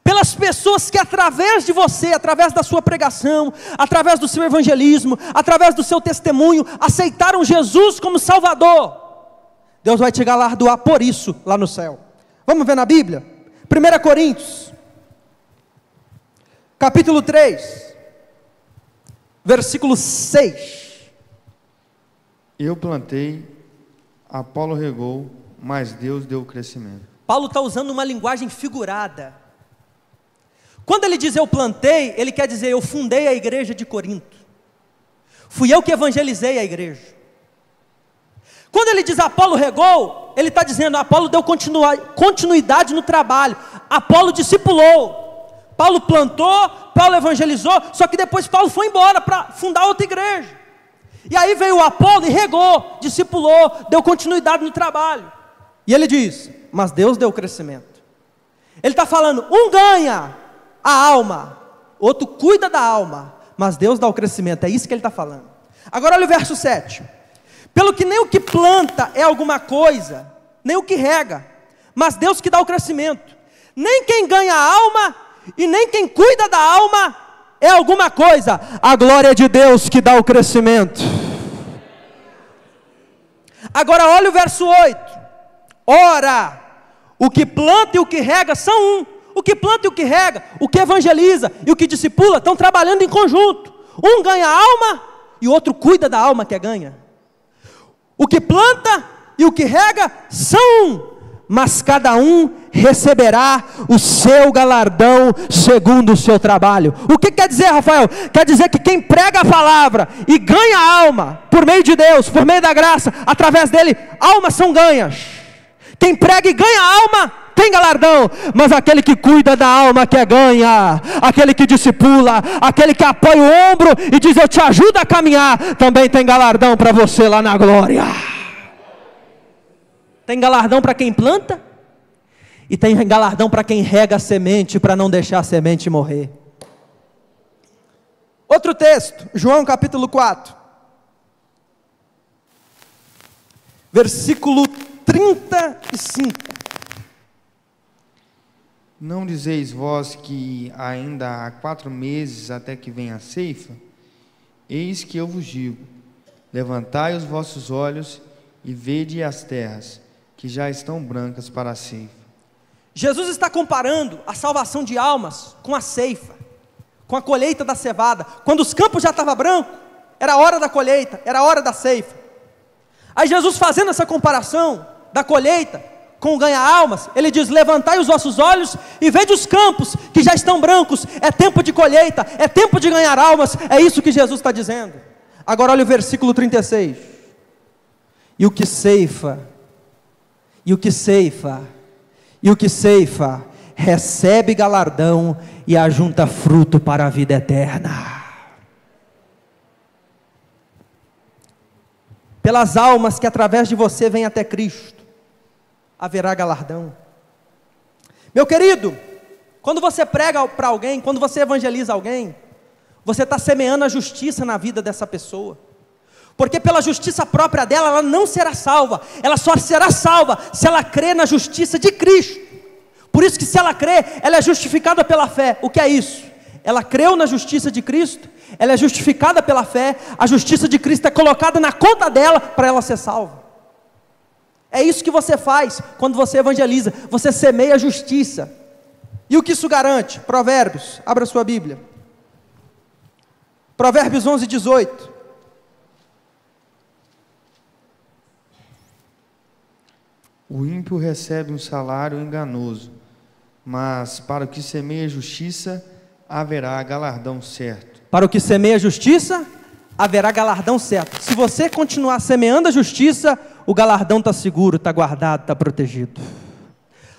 Pelas pessoas que através de você, através da sua pregação, através do seu evangelismo, através do seu testemunho, aceitaram Jesus como Salvador. Deus vai te galardoar por isso lá no céu. Vamos ver na Bíblia? 1 Coríntios, capítulo 3, versículo 6. Eu plantei, Apolo regou, mas Deus deu o crescimento. Paulo está usando uma linguagem figurada. Quando ele diz eu plantei, ele quer dizer eu fundei a igreja de Corinto. Fui eu que evangelizei a igreja. Quando ele diz Apolo regou, ele está dizendo Apolo deu continuidade no trabalho. Apolo discipulou. Paulo plantou, Paulo evangelizou, só que depois Paulo foi embora para fundar outra igreja. E aí veio o Apolo e regou, discipulou, deu continuidade no trabalho. E ele diz, mas Deus deu o crescimento. Ele está falando, um ganha a alma, outro cuida da alma, mas Deus dá o crescimento, é isso que ele está falando. Agora olha o verso 7. Pelo que nem o que planta é alguma coisa, nem o que rega, mas Deus que dá o crescimento. Nem quem ganha a alma e nem quem cuida da alma é alguma coisa, a glória é de Deus que dá o crescimento. Agora olha o verso 8. Ora, o que planta e o que rega são um. O que planta e o que rega, o que evangeliza e o que discipula estão trabalhando em conjunto. Um ganha a alma e o outro cuida da alma que é ganha. O que planta e o que rega são um, mas cada um receberá o seu galardão segundo o seu trabalho. O que quer dizer, Rafael? Quer dizer que quem prega a palavra e ganha a alma, por meio de Deus, por meio da graça, através dele, almas são ganhas. Quem prega e ganha a alma, tem galardão, mas aquele que cuida da alma que é ganha, aquele que discipula, aquele que apoia o ombro e diz eu te ajudo a caminhar, também tem galardão para você lá na glória. Tem galardão para quem planta e tem galardão para quem rega a semente, para não deixar a semente morrer. Outro texto, João capítulo 4, versículo 35. Não dizeis vós que ainda há 4 meses até que venha a ceifa? Eis que eu vos digo, levantai os vossos olhos e vede as terras, que já estão brancas para a ceifa. Jesus está comparando a salvação de almas com a ceifa, com a colheita da cevada. Quando os campos já estavam brancos, era a hora da colheita, era a hora da ceifa. Aí Jesus fazendo essa comparação da colheita com ganha-almas, ele diz, levantai os vossos olhos e vede os campos que já estão brancos, é tempo de colheita, é tempo de ganhar almas, é isso que Jesus está dizendo. Agora olha o versículo 36, e o que ceifa, E o que ceifa, recebe galardão e ajunta fruto para a vida eterna. Pelas almas que através de você vêm até Cristo, haverá galardão. Meu querido, quando você prega para alguém, quando você evangeliza alguém, você está semeando a justiça na vida dessa pessoa. Porque pela justiça própria dela, ela não será salva. Ela só será salva se ela crer na justiça de Cristo. Por isso que se ela crer, ela é justificada pela fé. O que é isso? Ela creu na justiça de Cristo, ela é justificada pela fé, a justiça de Cristo é colocada na conta dela para ela ser salva. É isso que você faz quando você evangeliza, você semeia a justiça. E o que isso garante? Provérbios, abra sua Bíblia. Provérbios 11, 18. O ímpio recebe um salário enganoso, mas para o que semeia justiça, haverá galardão certo. Para o que semeia justiça, haverá galardão certo. Se você continuar semeando a justiça, o galardão está seguro, está guardado, está protegido.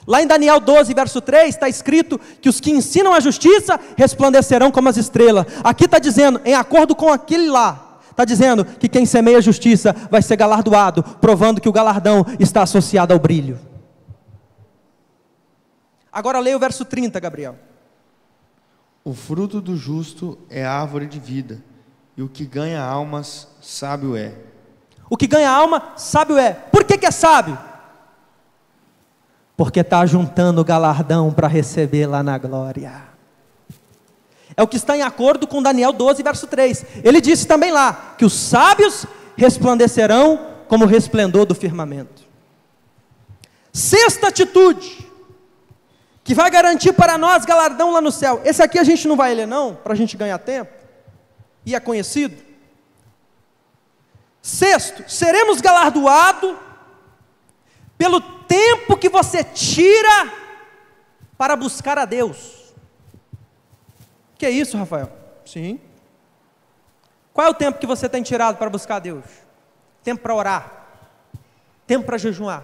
Lá em Daniel 12, verso 3, está escrito que os que ensinam a justiça resplandecerão como as estrelas. Aqui está dizendo, em acordo com aquele lá, está dizendo que quem semeia a justiça vai ser galardoado, provando que o galardão está associado ao brilho. Agora leia o verso 30, Gabriel. O fruto do justo é árvore de vida, e o que ganha almas, sábio é. O que ganha alma, sábio é. Por que é sábio? Porque está juntando o galardão para receber lá na glória. É o que está em acordo com Daniel 12, verso 3. Ele disse também lá, que os sábios resplandecerão como o resplendor do firmamento. Sexta atitude, que vai garantir para nós galardão lá no céu. Esse aqui a gente não vai ler não, para a gente ganhar tempo, e é conhecido. Sexto, seremos galardoados pelo tempo que você tira para buscar a Deus. Que é isso, Rafael? Sim. Qual é o tempo que você tem tirado para buscar a Deus? Tempo para orar, tempo para jejuar,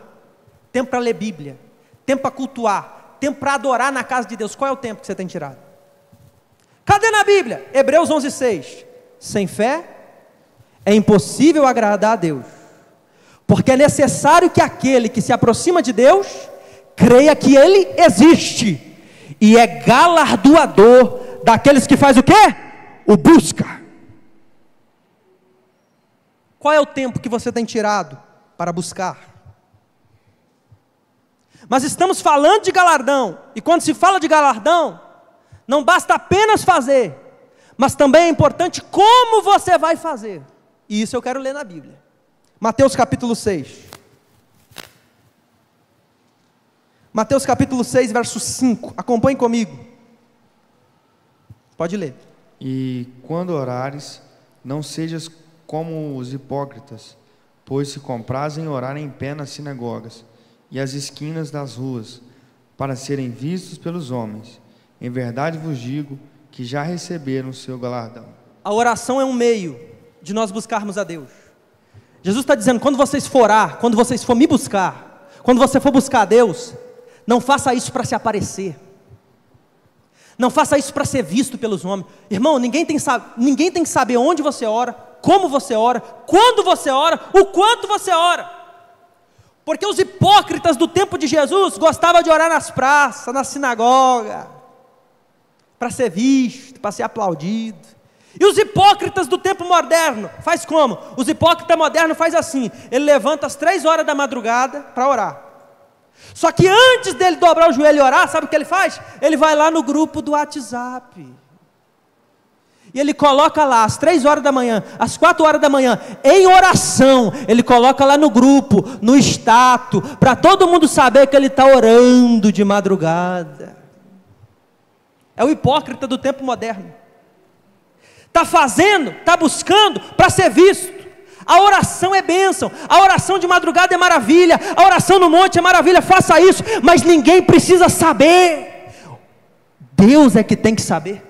tempo para ler Bíblia, tempo para cultuar, tempo para adorar na casa de Deus. Qual é o tempo que você tem tirado? Cadê na Bíblia? Hebreus 11:6. Sem fé é impossível agradar a Deus, porque é necessário que aquele que se aproxima de Deus creia que Ele existe e é galardoador daqueles que faz o quê? O busca. Qual é o tempo que você tem tirado para buscar? Mas estamos falando de galardão, e quando se fala de galardão, não basta apenas fazer, mas também é importante como você vai fazer. E isso eu quero ler na Bíblia. Mateus capítulo 6. Mateus capítulo 6, verso 5. Acompanhe comigo. Pode ler. E quando orares, não sejas como os hipócritas, pois se comprazem em orar em pé nas sinagogas e às esquinas das ruas, para serem vistos pelos homens. Em verdade vos digo que já receberam o seu galardão. A oração é um meio de nós buscarmos a Deus. Jesus está dizendo, quando vocês for orar, quando vocês for me buscar, quando você for buscar a Deus, não faça isso para se aparecer. Não faça isso para ser visto pelos homens. Irmão, ninguém tem que saber onde você ora, como você ora, quando você ora, o quanto você ora. Porque os hipócritas do tempo de Jesus gostavam de orar nas praças, na sinagoga, para ser visto, para ser aplaudido. E os hipócritas do tempo moderno, faz como? Os hipócritas modernos faz assim, ele levanta às 3 horas da madrugada para orar. Só que antes dele dobrar o joelho e orar, sabe o que ele faz? Ele vai lá no grupo do WhatsApp. E ele coloca lá, às 3 horas da manhã, às 4 horas da manhã, em oração, ele coloca lá no grupo, no status, para todo mundo saber que ele está orando de madrugada. É o hipócrita do tempo moderno. Está fazendo, está buscando para ser visto. A oração é bênção, a oração de madrugada é maravilha, a oração no monte é maravilha, faça isso, mas ninguém precisa saber. Deus é que tem que saber.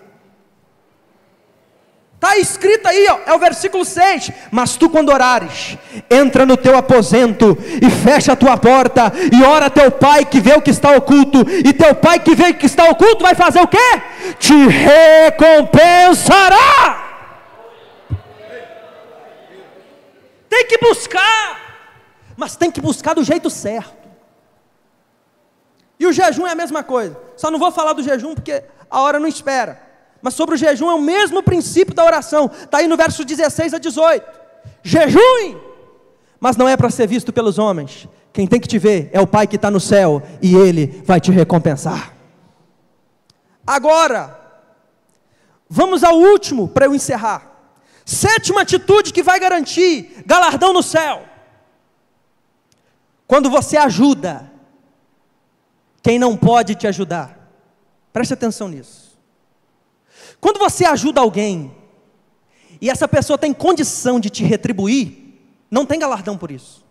Está escrito aí, ó, é o versículo 6, mas tu quando orares, entra no teu aposento, e fecha a tua porta, e ora a teu pai que vê o que está oculto, e teu pai que vê o que está oculto, vai fazer o quê? Te recompensará. Tem que buscar, mas tem que buscar do jeito certo. E o jejum é a mesma coisa, só não vou falar do jejum porque a hora não espera. Mas sobre o jejum é o mesmo princípio da oração. Está aí no verso 16 a 18. Jejuem, mas não é para ser visto pelos homens. Quem tem que te ver é o Pai que está no céu, e Ele vai te recompensar. Agora, vamos ao último para eu encerrar. Sétima atitude que vai garantir galardão no céu. Quando você ajuda quem não pode te ajudar. Preste atenção nisso. Quando você ajuda alguém, e essa pessoa tem condição de te retribuir, não tem galardão por isso.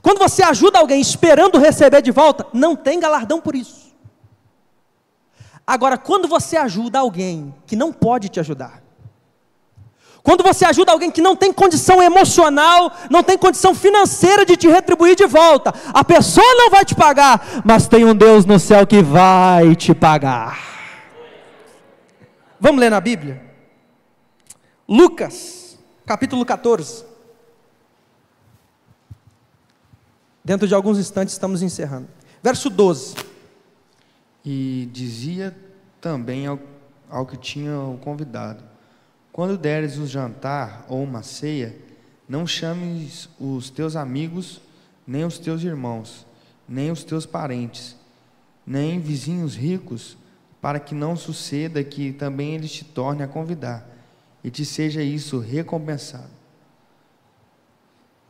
Quando você ajuda alguém esperando receber de volta, não tem galardão por isso. Agora, quando você ajuda alguém que não pode te ajudar, quando você ajuda alguém que não tem condição emocional, não tem condição financeira de te retribuir de volta, a pessoa não vai te pagar, mas tem um Deus no céu que vai te pagar. Vamos ler na Bíblia? Lucas, capítulo 14. Dentro de alguns instantes estamos encerrando. Verso 12. E dizia também ao que tinha o convidado: quando deres um jantar ou uma ceia, não chames os teus amigos, nem os teus irmãos, nem os teus parentes, nem vizinhos ricos, para que não suceda que também eles te tornem a convidar, e te seja isso recompensado.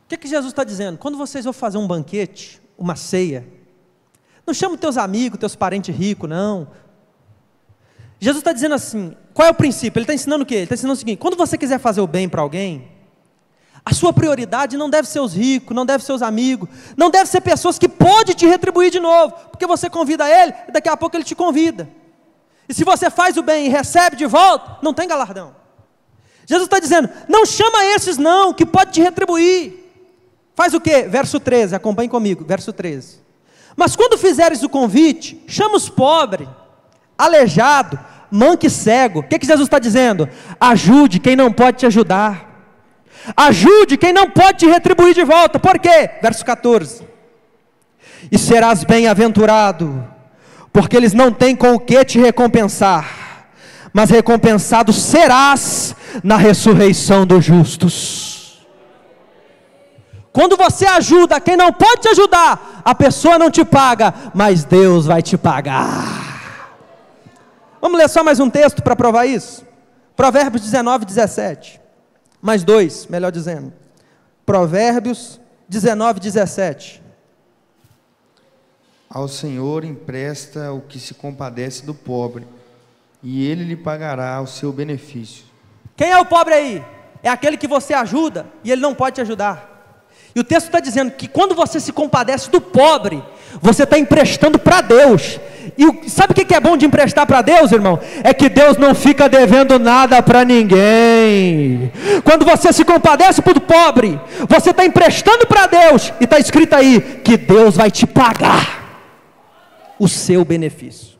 O que Jesus está dizendo? Quando vocês vão fazer um banquete, uma ceia, não chama os teus amigos, teus parentes ricos, não. Jesus está dizendo assim, qual é o princípio? Ele está ensinando o quê? Ele está ensinando o seguinte: quando você quiser fazer o bem para alguém, a sua prioridade não deve ser os ricos, não deve ser os amigos, não deve ser pessoas que podem te retribuir de novo, porque você convida ele, e daqui a pouco ele te convida. E se você faz o bem e recebe de volta, não tem galardão. Jesus está dizendo, não chama esses não, que pode te retribuir. Faz o quê? Verso 13, acompanhe comigo, verso 13. Mas quando fizeres o convite, chama os pobres, aleijado, manco e cego. O que Jesus está dizendo? Ajude quem não pode te ajudar. Ajude quem não pode te retribuir de volta. Por quê? Verso 14. E serás bem-aventurado, porque eles não têm com o que te recompensar, mas recompensado serás na ressurreição dos justos. Quando você ajuda quem não pode te ajudar, a pessoa não te paga, mas Deus vai te pagar. Vamos ler só mais um texto para provar isso? Provérbios 19, 17. Mais dois, melhor dizendo. Provérbios 19, 17. Ao Senhor empresta o que se compadece do pobre, e Ele lhe pagará o seu benefício. Quem é o pobre aí? É aquele que você ajuda e ele não pode te ajudar. E o texto está dizendo que quando você se compadece do pobre, você está emprestando para Deus. E sabe o que é bom de emprestar para Deus, irmão? É que Deus não fica devendo nada para ninguém. Quando você se compadece do pobre, você está emprestando para Deus, e está escrito aí que Deus vai te pagar o seu benefício.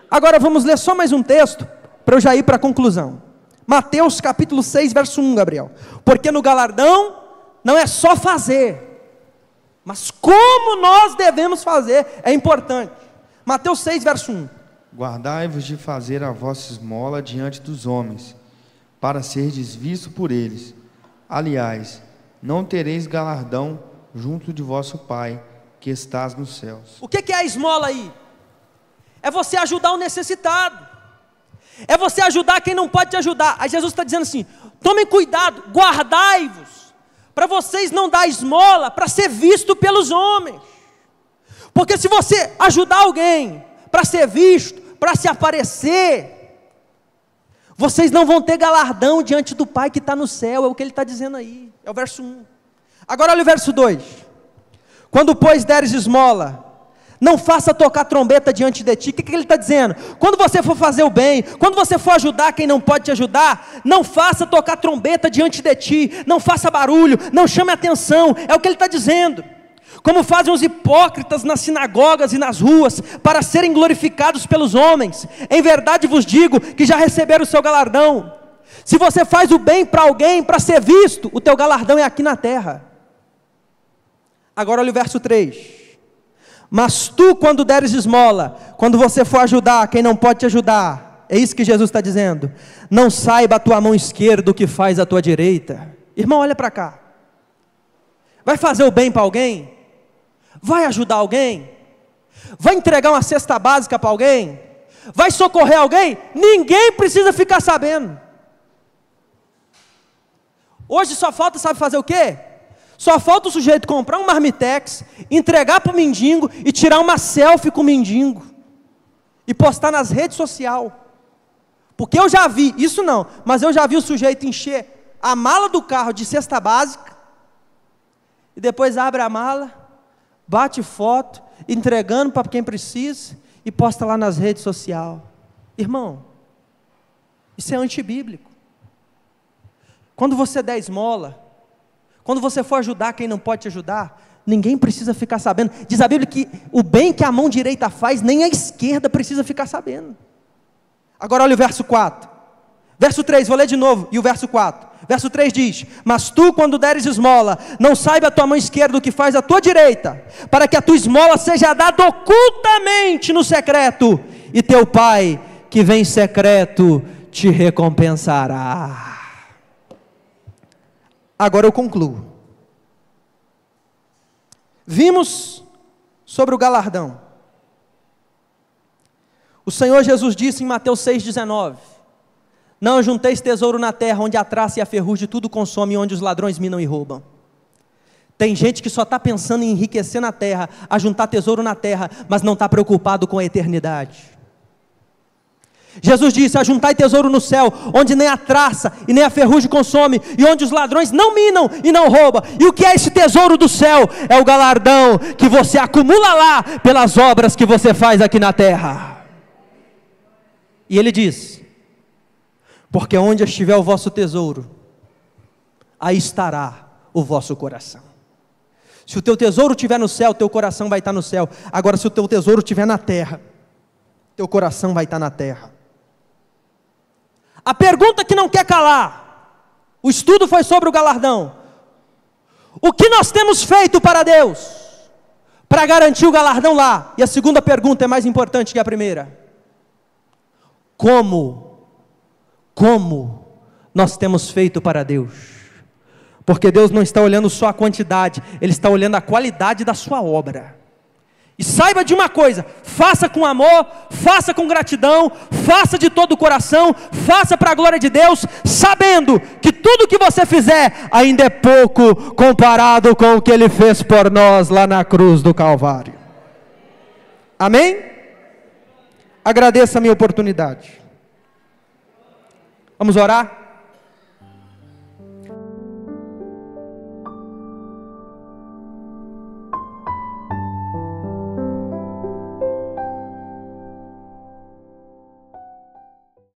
Agora vamos ler só mais um texto, para eu já ir para a conclusão. Mateus capítulo 6, verso 1, Gabriel. Porque no galardão não é só fazer, mas como nós devemos fazer é importante. Mateus 6, verso 1. Guardai-vos de fazer a vossa esmola diante dos homens, para serdes visto por eles. Aliás, não tereis galardão junto de vosso Pai, que estás nos céus. O que é a esmola aí? É você ajudar o necessitado, é você ajudar quem não pode te ajudar. Aí Jesus está dizendo assim, tomem cuidado, guardai-vos, para vocês não dar esmola para ser visto pelos homens. Porque se você ajudar alguém para ser visto, para se aparecer, vocês não vão ter galardão diante do Pai que está no céu. É o que ele está dizendo aí, é o verso 1. Agora olha o verso 2. Quando pois deres esmola, Não faça tocar trombeta diante de ti. O que ele está dizendo? Quando você for fazer o bem, quando você for ajudar quem não pode te ajudar, não faça tocar trombeta diante de ti, não faça barulho, não chame atenção, é o que ele está dizendo. Como fazem os hipócritas nas sinagogas e nas ruas, para serem glorificados pelos homens. Em verdade vos digo, que já receberam o seu galardão. Se você faz o bem para alguém, para ser visto, o teu galardão é aqui na terra. Agora olha o verso 3. Mas tu, quando deres esmola, quando você for ajudar quem não pode te ajudar, é isso que Jesus está dizendo, não saiba a tua mão esquerda o que faz a tua direita. Irmão, olha para cá. Vai fazer o bem para alguém? Vai ajudar alguém? Vai entregar uma cesta básica para alguém? Vai socorrer alguém? Ninguém precisa ficar sabendo. Hoje só falta, sabe fazer o quê? Só falta o sujeito comprar um marmitex, entregar para o mendigo e tirar uma selfie com o mendigo e postar nas redes sociais. Porque eu já vi, isso não, mas eu já vi o sujeito encher a mala do carro de cesta básica e depois abre a mala, bate foto, entregando para quem precisa e posta lá nas redes sociais. Irmão, isso é antibíblico. Quando você der esmola, quando você for ajudar quem não pode te ajudar, ninguém precisa ficar sabendo. Diz a Bíblia que o bem que a mão direita faz, nem a esquerda precisa ficar sabendo. Agora olha o verso 4. Verso 3, vou ler de novo, e o verso 4. Verso 3 diz: mas tu, quando deres esmola, não saiba a tua mão esquerda o que faz a tua direita, para que a tua esmola seja dada ocultamente no secreto, e teu Pai, que vem em secreto, te recompensará. Agora eu concluo. Vimos sobre o galardão. O Senhor Jesus disse em Mateus 6,19: não ajunteis tesouro na terra, onde a traça e a ferrugem tudo consome, e onde os ladrões minam e roubam. Tem gente que só está pensando em enriquecer na terra, ajuntar tesouro na terra, mas não está preocupado com a eternidade. Jesus disse: ajuntai tesouro no céu, onde nem a traça e nem a ferrugem consome, e onde os ladrões não minam e não roubam. E o que é esse tesouro do céu? É o galardão que você acumula lá, pelas obras que você faz aqui na terra. E ele diz: porque onde estiver o vosso tesouro, aí estará o vosso coração. Se o teu tesouro estiver no céu, teu coração vai estar no céu. Agora, se o teu tesouro estiver na terra, teu coração vai estar na terra. A pergunta que não quer calar, o estudo foi sobre o galardão. O que nós temos feito para Deus, para garantir o galardão lá? E a segunda pergunta é mais importante que a primeira: como nós temos feito para Deus? Porque Deus não está olhando só a quantidade, Ele está olhando a qualidade da sua obra. E saiba de uma coisa: faça com amor, faça com gratidão, faça de todo o coração, faça para a glória de Deus, sabendo que tudo que você fizer ainda é pouco comparado com o que Ele fez por nós lá na cruz do Calvário. Amém? Agradeça a minha oportunidade. Vamos orar?